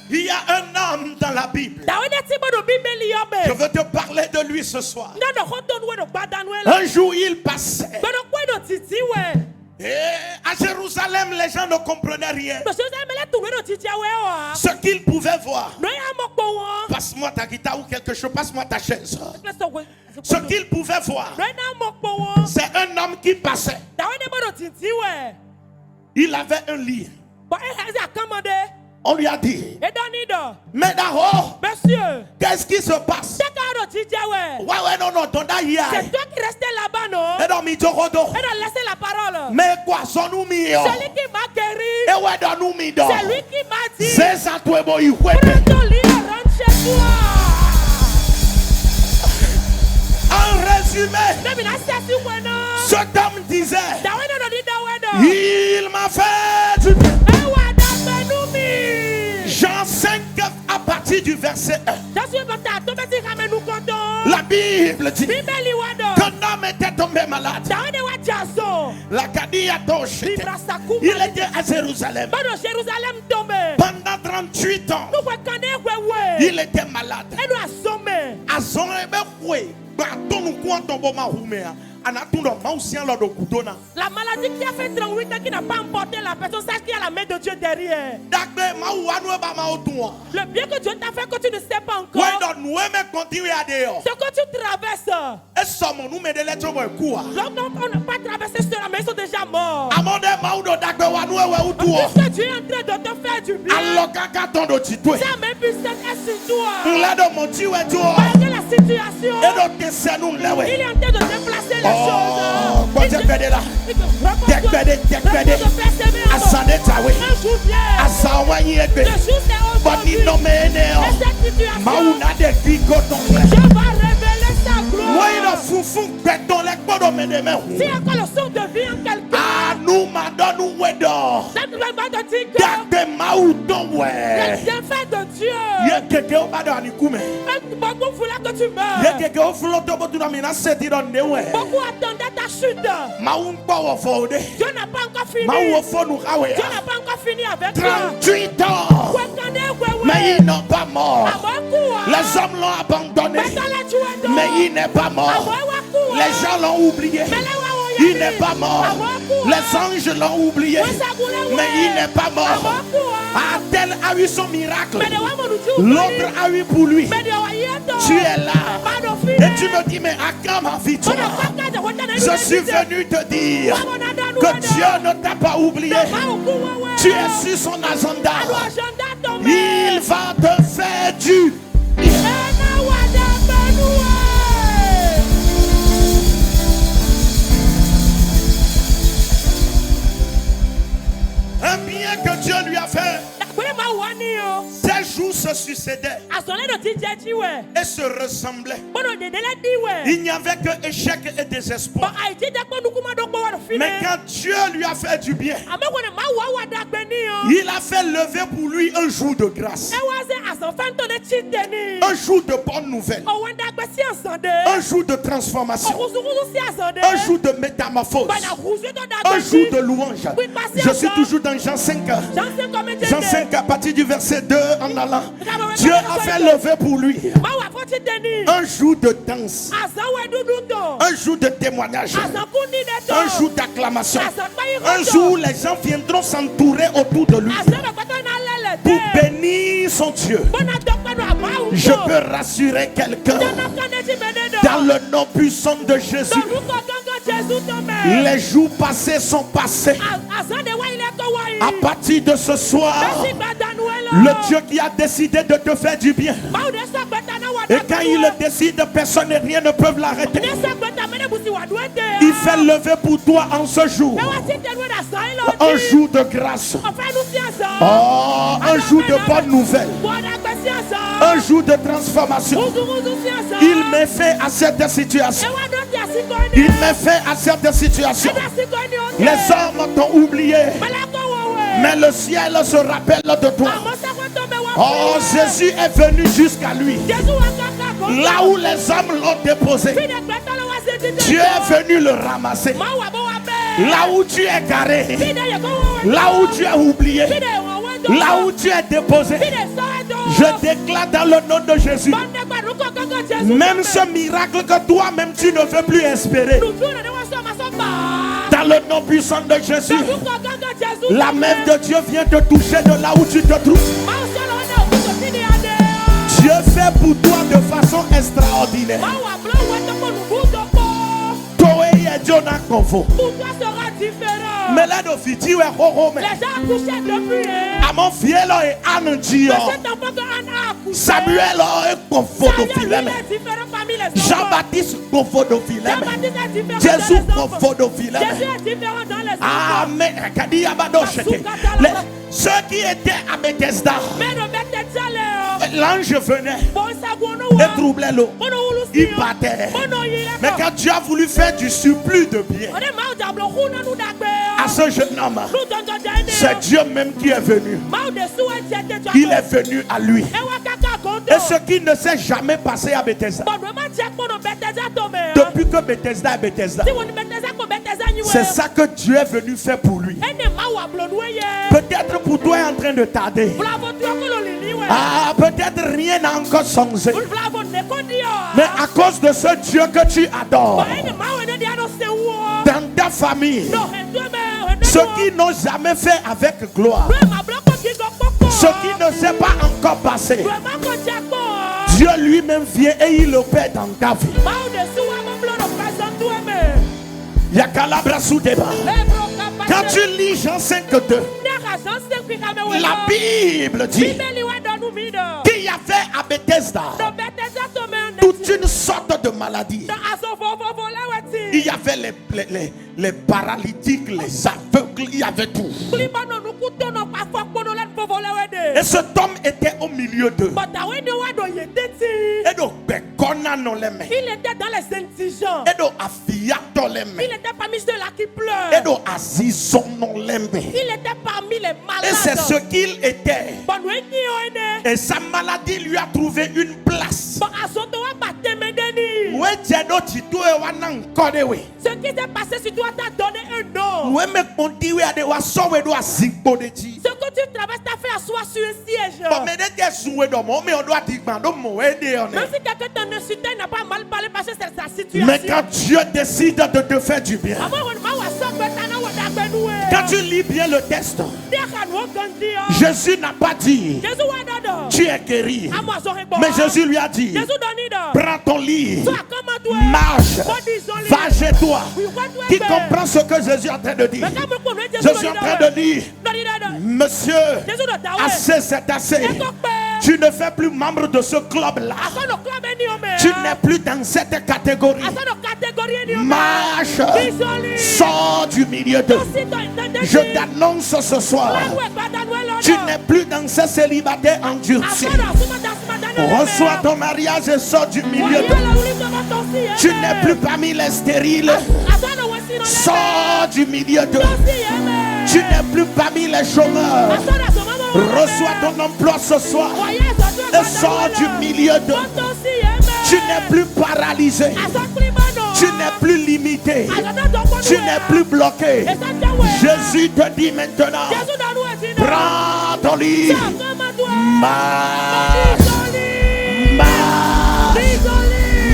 S1: Il y a un homme dans la Bible. Je veux te parler de lui ce soir. Un jour il passait. Et à Jérusalem, les gens ne comprenaient rien. Ce qu'ils pouvaient voir. Passe-moi ta guitare ou quelque chose, passe-moi ta chaise. Ce qu'ils pouvaient voir, c'est un homme qui passait. Il avait un lit. On lui a dit, mais d'abord, qu'est-ce qui se passe? Ouais, non,
S5: c'est toi qui restais là-bas, non? Et
S1: on
S5: laissé la parole.
S1: Mais quoi, celui
S5: qui m'a guéri,
S1: c'est
S5: lui qui m'a dit,
S1: c'est ça, toi,
S5: prends ton lit et rentre chez toi.
S1: En résumé, cet homme disait, il m'a fait du bien. Jean 5 à partir du verset 1. La Bible dit qu'un homme était tombé malade. La Kadia Toche. Il était à Jérusalem. Pendant 38 ans. Il était malade.
S5: La maladie qui a fait 38 ans qui n'a pas emporté la personne, sache qu'il y a la main de Dieu derrière. Le bien que Dieu t'a fait que tu ne sais pas encore. Ce que tu traverses. L'homme n'a pas traversé cela, mais ils sont déjà morts. Puisque Dieu est en train de te faire du bien. Sa main puissante est sur toi. Malgré la situation, il est en train de déplacer les choses. Si encore le son de vie en quelqu'un, ça ne va pas te dire que le bienfait de Dieu, beaucoup voulaient que tu meurs. Beaucoup attendaient ta chute. Dieu n'a pas encore fini. Dieu n'a pas encore fini avec toi.
S1: 38 ans. Mais il n'est pas mort. Les hommes l'ont abandonné. Mais il n'est pas mort. Les gens l'ont oublié. Il n'est pas mort. Les anges l'ont oublié. Mais il n'est pas mort. Ah, tel a eu son miracle. L'autre a eu pour lui. Tu es là. Et tu me dis, mais à quand ma victoire? Je suis venu te dire que Dieu ne t'a pas oublié. Tu es sur son agenda. Il va te faire du bien. Un bien que Dieu lui a fait. Ces jours se succédaient et se ressemblaient. Il n'y avait que échec et désespoir. Mais quand Dieu lui a fait du bien, il a fait lever pour lui un jour de grâce, un jour de bonne nouvelle, un jour de transformation, un jour de métamorphose, un jour de louange. Je suis toujours dans Jean 5. Jean 5 à partir du verset 2 en allant. Dieu a fait lever pour lui un jour de danse, un jour de témoignage, un jour d'acclamation, un jour où les gens viendront s'entourer autour de lui pour bénir son Dieu. Je peux rassurer quelqu'un dans le nom puissant de Jésus. Les jours passés sont passés. À partir de ce soir, le Dieu qui a décidé de te faire du bien, et quand il le décide, personne et rien ne peut l'arrêter. Il fait lever pour toi en ce jour un jour de grâce, un jour de bonne nouvelle, un jour de transformation. Il met fin à cette situation. Il met fin à cette situation. Les hommes t'ont oublié, mais le ciel se rappelle de toi. Oh, Jésus est venu jusqu'à lui. Là où les hommes l'ont déposé, Dieu est venu le ramasser. Là où tu es garé, là où tu es oublié, là où tu es déposé, je déclare dans le nom de Jésus, même ce miracle que toi-même tu ne veux plus espérer, dans le nom puissant de Jésus, la main de Dieu vient te toucher de là où tu te trouves. Dieu fait pour toi de façon extraordinaire. Toi et Dieu n'a qu'un faux. Mais là, nos filles, tu es horromé. À mon fiel et Anandio. Samuel est confort de Philem. Jean-Baptiste confort de Philem. Jésus confort de Philem. Amen. Ceux qui étaient à Bethesda, l'ange venait et troublait l'eau. Il battait. Mais quand Dieu a voulu faire du surplus de bien à ce jeune homme, c'est Dieu même qui est venu. Il est venu à lui. Et ce qui ne s'est jamais passé à Bethesda, depuis que Bethesda est Bethesda, c'est ça que Dieu est venu faire pour lui. Peut-être pour toi est en train de tarder. Ah, peut-être rien n'a encore changé. Mais à cause de ce Dieu que tu adores, dans ta famille, ceux qui n'ont jamais fait avec gloire, ceux qui ne s'est pas encore passé, Dieu lui-même vient et il opère dans ta vie. Yakalabra sous débat. Quand tu lis Jean 5:2, la Bible dit qu'il y avait à Bethesda toute une sorte de maladie. Il y avait les paralytiques, les aveugles, il y avait tout. Et cet homme était au milieu d'eux.
S3: Il était dans les indigents.
S1: Il
S3: était parmi ceux-là qui pleurent. Il était parmi les malades.
S1: Et c'est ce qu'il était. Et sa maladie lui a trouvé une place.
S3: Ce qui s'est passé sur toi t'a donné un nom. Ce que tu traverses t'a fait asseoir sur un siège. Même si quelqu'un t'en insulté, il n'a pas mal parlé parce que c'est sa situation. situation.
S1: Mais quand Dieu décide de te faire du bien, quand tu lis bien le texte, Jésus n'a pas dit tu es guéri. Mais Jésus lui a dit prends ton lit, marche, va chez toi. Qui comprend ce que Jésus est en train de dire? Je suis en train de dire, monsieur, assez c'est assez. Tu ne fais plus membre de ce club-là. Tu n'es plus dans cette catégorie. Marche, sors du milieu d'eux. Je t'annonce ce soir, tu n'es plus dans ce célibataire endurci. Reçois ton mariage et sors du milieu d'eux. Tu n'es plus parmi les stériles. Sors du milieu d'eux. Tu n'es plus parmi les chômeurs. Reçois ton emploi ce soir et sors du milieu d'eux. Tu n'es plus paralysé. Tu n'es plus limité. Tu n'es plus bloqué. Jésus te dit maintenant, prends ton lit, marche,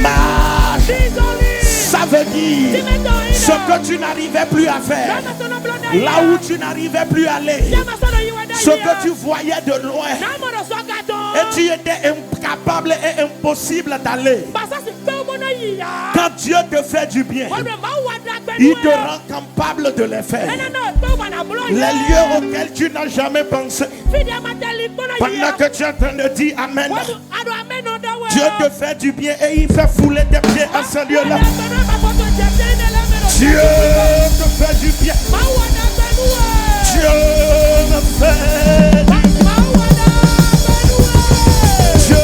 S1: marche. Ça veut dire ce que tu n'arrivais plus à faire, là où tu n'arrivais plus à aller, ce que tu voyais de loin et tu étais incapable et impossible d'aller. Quand Dieu te fait du bien, il te rend capable de les faire. Les lieux auxquels tu n'as jamais pensé, pendant que tu es en train de dire Amen, Dieu te fait du bien et il fait fouler tes pieds à ce lieu-là. Dieu te fait du bien. Dieu me fait du bien. Dieu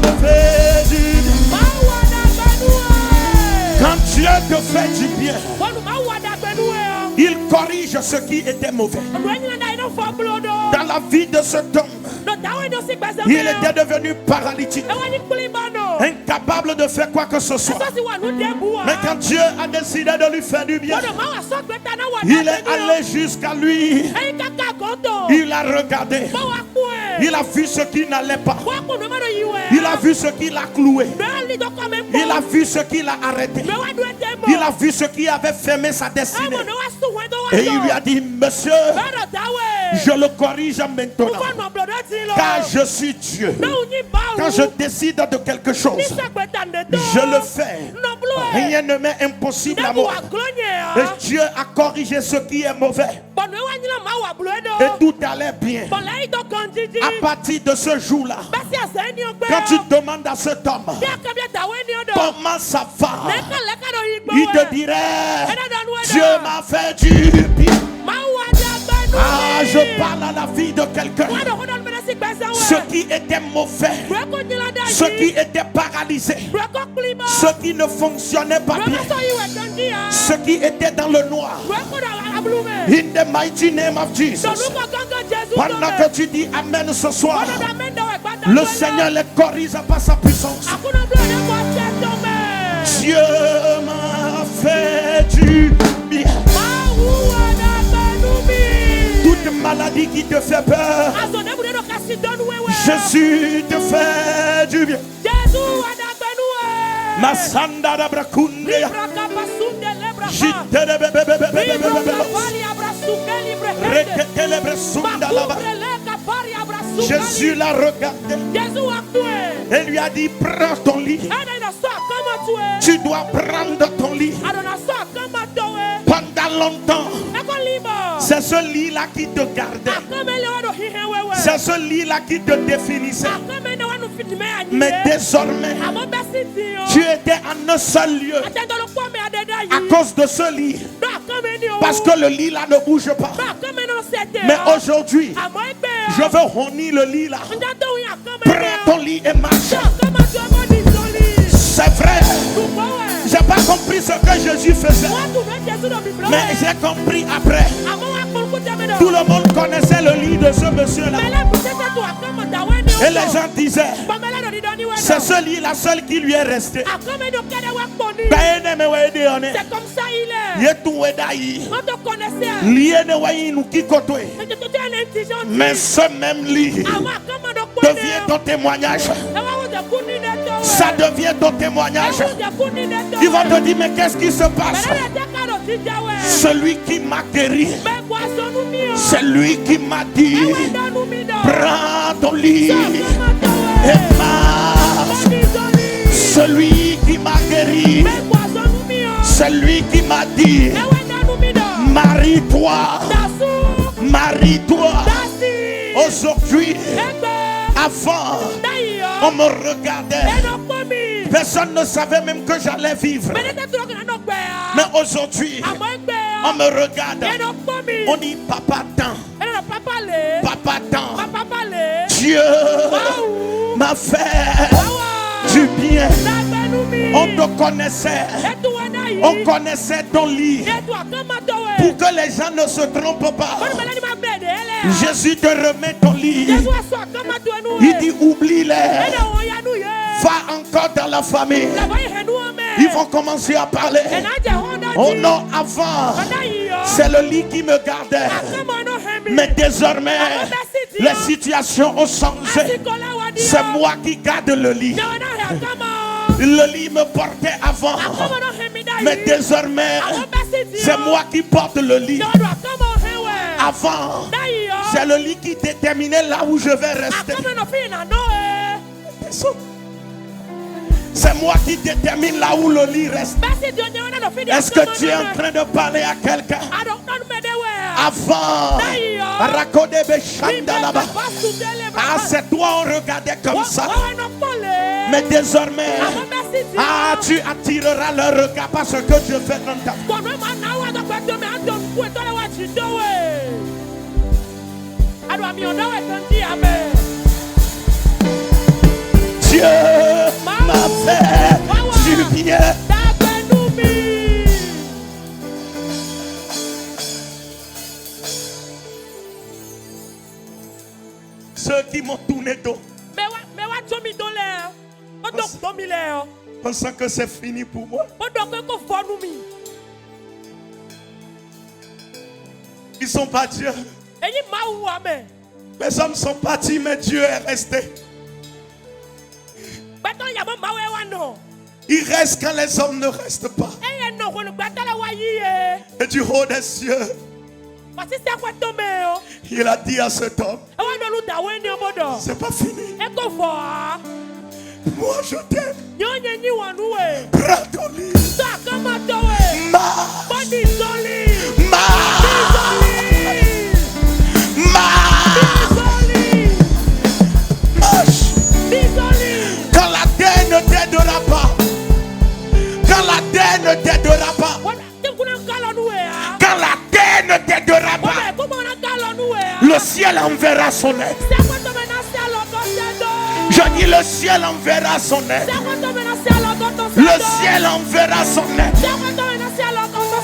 S1: me fait du bien. Quand Dieu te fait du bien, il corrige ce qui était mauvais. Dans la vie de cet homme, il était devenu paralytique, incapable de faire quoi que ce soit. Mais quand Dieu a décidé de lui faire du bien, il est allé jusqu'à lui. Il a regardé. Il a vu ce qui n'allait pas. Il a vu ce qui l'a cloué. Il a vu ce qui l'a arrêté. Il a vu ce qui avait fermé sa destinée. Et il lui a dit, monsieur, je le corrige maintenant. Car je suis Dieu. Quand je décide de quelque chose, je le fais. Rien ne m'est impossible à moi. Et Dieu a corrigé ce qui est mauvais. Et tout allait bien. À partir de ce jour-là, quand tu demandes à cet homme comment ça va, il te dirait, Dieu m'a fait du bien. Ah, je parle à la vie de quelqu'un. Ce qui était mauvais, ce qui était paralysé, ce qui ne fonctionnait pas bien, ce qui était dans le noir. In the mighty name of Jesus. Pendant que tu dis Amen ce soir, le Seigneur les corrige par sa puissance. Dieu m'a fait du bien. Toute maladie qui te fait peur, Jésus te fait du bien. Masanda da brakunde, jitere bebe, reketele bresunda laba. Jésus l'a regardé et lui a dit, prends ton lit. Tu dois prendre ton lit. Pendant longtemps, c'est ce lit-là qui te gardait. C'est ce lit-là qui te définissait. Mais désormais, tu étais en un seul lieu à cause de ce lit. Parce que le lit là ne bouge pas. Mais aujourd'hui, je veux honner le lit là. Prends ton lit et marche. C'est vrai. J'ai pas compris ce que Jésus faisait. Mais j'ai compris après. Tout le monde connaissait le lit de ce monsieur-là. Et les gens disaient, c'est ce lit-là seul qui lui est resté.
S3: C'est comme ça il est. On te connaissait.
S1: Mais ce même lit devient ton témoignage. Ça devient ton témoignage. Ils vont te dire, mais qu'est-ce qui se passe? Celui qui m'a guéri, c'est lui qui m'a dit, prends ton lit et marche. Celui qui m'a guéri, c'est lui qui m'a dit, marie-toi. Marie-toi. Aujourd'hui, avant, on me regardait. Personne ne savait même que j'allais vivre. Mais aujourd'hui, on me regarde. On dit papa tant. Papa tant. Dieu m'a fait du bien. On te connaissait. On connaissait ton lit. Pour que les gens ne se trompent pas. Jésus te remet ton lit. Il dit oublie-les. Va encore dans la famille. Ils vont commencer à parler. Oh non, avant, c'est le lit qui me gardait. Mais désormais, les situations ont changé. C'est moi qui garde le lit. Le lit me portait avant. Mais désormais, c'est moi qui porte le lit. Avant, c'est le lit qui déterminait là où je vais rester. C'est moi qui détermine là où le lit reste. Est-ce que tu es en train de parler à quelqu'un? Avant, c'est toi on regardait comme ça. Mais désormais, tu attireras le regard parce que je fais dans ta vie. Dieu m'a fait du bien. Ceux qui m'ont tourné dos, pensant que c'est fini pour moi, ils ne sont pas Dieu. Les hommes sont partis, mais Dieu est resté. Il reste quand les hommes ne restent pas. Et du haut des cieux, il a dit à cet homme, c'est pas fini. Moi je t'aime. Prends ton lit. Marche. Quand la terre ne t'aidera pas. Quand la terre ne t'aidera pas. Quand la terre ne t'aidera pas. Le ciel enverra son aide. Je dis le ciel enverra son aide. Le ciel enverra son aide.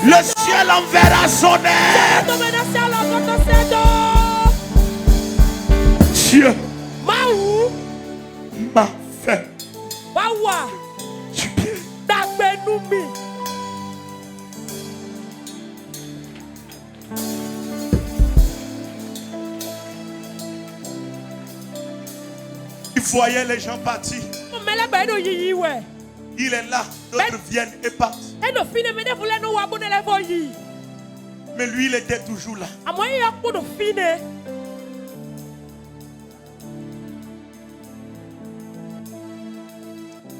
S1: Le ciel enverra son aide. Dieu m'a fait du bien. Il voyait les gens partir. Il est là, d'autres viennent et partent. Mais lui, il était toujours là.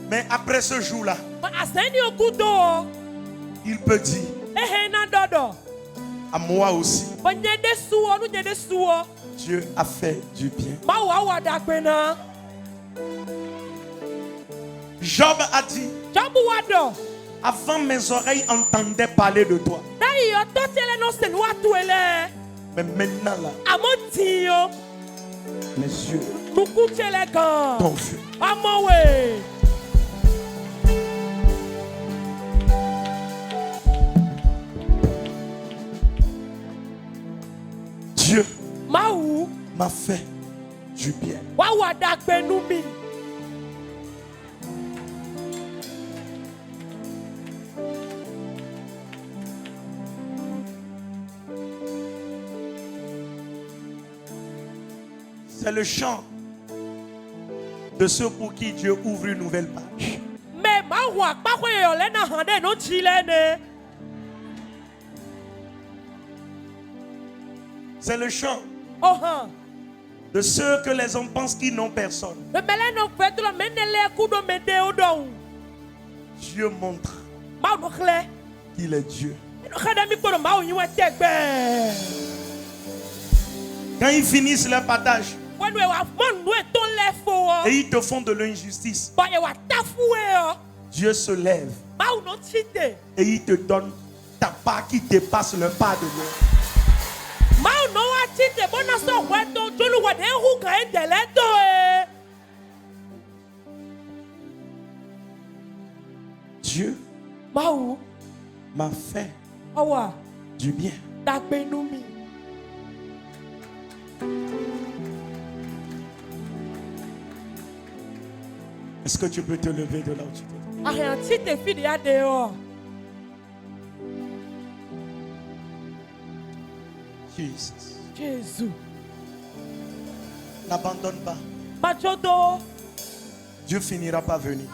S1: Mais après ce jour-là, il peut dire à moi aussi, Dieu a fait du bien. Job a dit, avant mes oreilles entendaient parler de toi. Mais maintenant là, mes yeux t'ont vu. Dieu m'a fait du bien. C'est le chant de ceux pour qui Dieu ouvre une nouvelle page. C'est le chant de ceux que les hommes pensent qu'ils n'ont personne. Dieu montre qu'il est Dieu. Quand ils finissent leur partage et ils te font de l'injustice, Dieu se lève et il te donne ta part qui dépasse leur part de l'autre. Dieu m'a fait du bien. Est-ce que tu peux te lever de là où tu te trouves?
S3: Jésus.
S1: N'abandonne pas. Dieu finira par venir.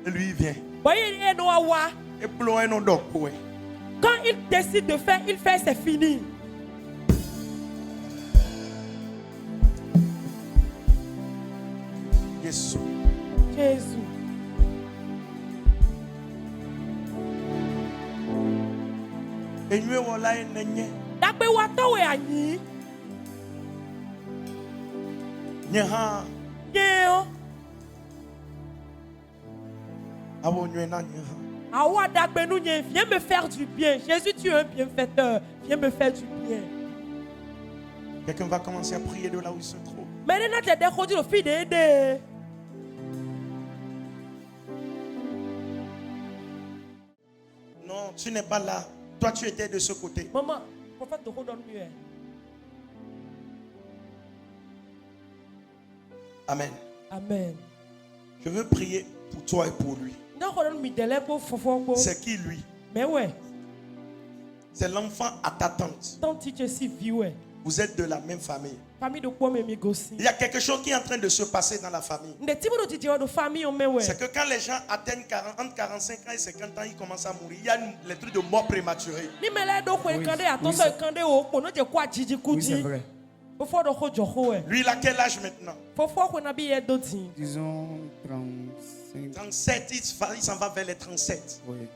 S1: Et lui il vient.
S3: Quand il décide de faire, il fait, c'est fini.
S1: Jésus.
S3: Jésus.
S1: Et nous voilà nenye.
S3: Dakbe watawe anyi.
S1: Nyeha.
S3: Nyeo.
S1: Awo nyena nyeha.
S3: Awa dakbe nou nye, viens me faire du bien. Jésus, tu es un bienfaiteur. Viens me faire du bien.
S1: Quelqu'un va commencer à prier de là où il se trouve.
S3: Maintenant, tu es décondu le fils d'aider.
S1: Non, tu n'es pas là. Toi, tu étais de ce côté.
S3: Maman, prophète te redonne mieux.
S1: Amen.
S3: Amen.
S1: Je veux prier pour toi et pour lui. C'est qui lui?
S3: Mais ouais.
S1: C'est l'enfant à ta tante. Vous êtes de la même famille. Il y a quelque chose qui est en train de se passer dans la famille. C'est que quand les gens atteignent entre 45 ans et 50 ans, ils commencent à mourir. Il y a les trucs de mort prématurée.
S5: Oui, c'est vrai.
S1: Lui, il a quel âge maintenant?
S5: Disons
S1: 37, il s'en va vers les 37.
S5: Oui.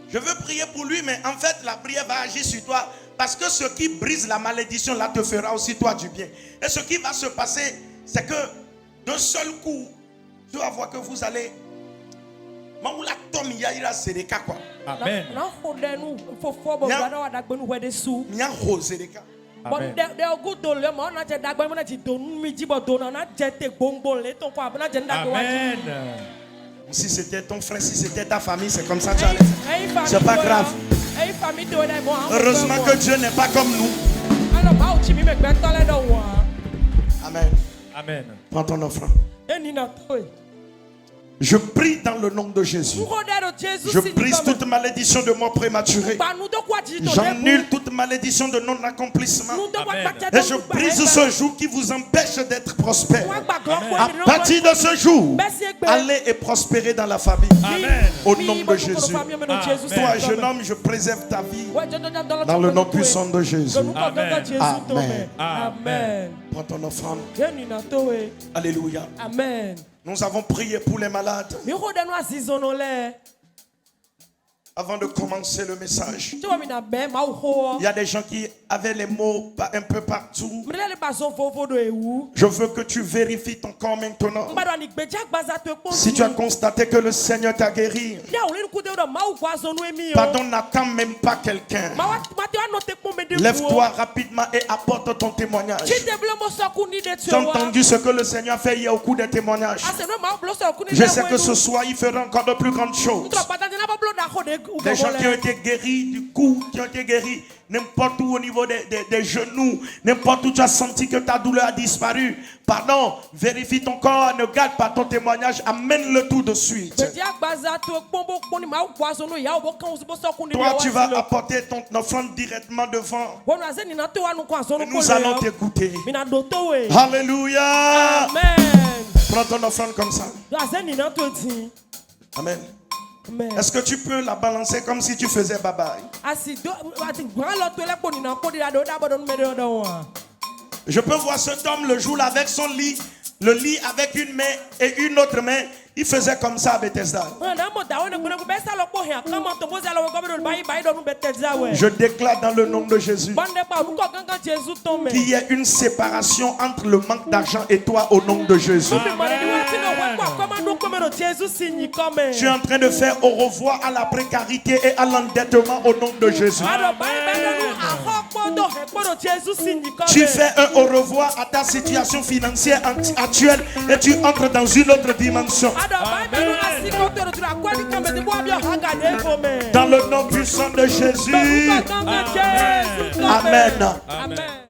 S1: Je veux prier pour lui, mais en fait, la prière va agir sur toi. Parce que ce qui brise la malédiction, là, te fera aussi toi du bien. Et ce qui va se passer, c'est que d'un seul coup, tu vas voir que vous allez...
S5: Amen. Amen.
S1: Si c'était ton frère, si c'était ta famille, c'est comme ça que tu allais faire. C'est pas grave. Heureusement que Dieu n'est pas comme nous. Amen.
S5: Amen.
S1: Prends ton offrande. Je prie dans le nom de Jésus. Je brise toute malédiction de mort prématurée. J'annule toute malédiction de non-accomplissement. Et je brise ce jour qui vous empêche d'être prospère. À partir de ce jour, allez et prospérez dans la famille.
S5: Amen.
S1: Au nom de Jésus. Toi, jeune homme, je préserve ta vie dans le nom puissant de Jésus.
S5: Amen.
S1: Amen.
S3: Amen.
S1: Prends ton offrande. Alléluia.
S3: Amen.
S1: Nous avons prié pour les malades. Avant de commencer le message, il y a des gens qui avaient les mots un peu partout. Je veux que tu vérifies ton corps maintenant. Si tu as constaté que le Seigneur t'a guéri, pardon, n'attends même pas quelqu'un. Lève-toi rapidement et apporte ton témoignage. J'ai entendu ce que le Seigneur a fait hier au cours des témoignages. Je sais que ce soir, il fera encore de plus grandes choses. Des gens qui ont été guéris du cou, qui ont été guéris n'importe où au niveau des genoux, n'importe où tu as senti que ta douleur a disparu. Pardon, vérifie ton corps, ne garde pas ton témoignage, amène-le tout de suite. Toi, tu vas apporter ton offrande directement devant. Nous allons t'écouter. Alléluia.
S3: Amen.
S1: Prends ton offrande comme ça. Amen. Est-ce que tu peux la balancer comme si tu faisais baba? Je peux voir cet homme le jour avec son lit, le lit avec une main et une autre main. Il faisait comme ça à Bethesda. Je déclare dans le nom de Jésus qu'il y ait une séparation entre le manque d'argent et toi au nom de Jésus. Tu es en train de faire au revoir à la précarité et à l'endettement au nom de Jésus. Tu fais un au revoir à ta situation financière actuelle et tu entres dans une autre dimension. Dans le nom puissant de Jésus. Amen. Amen.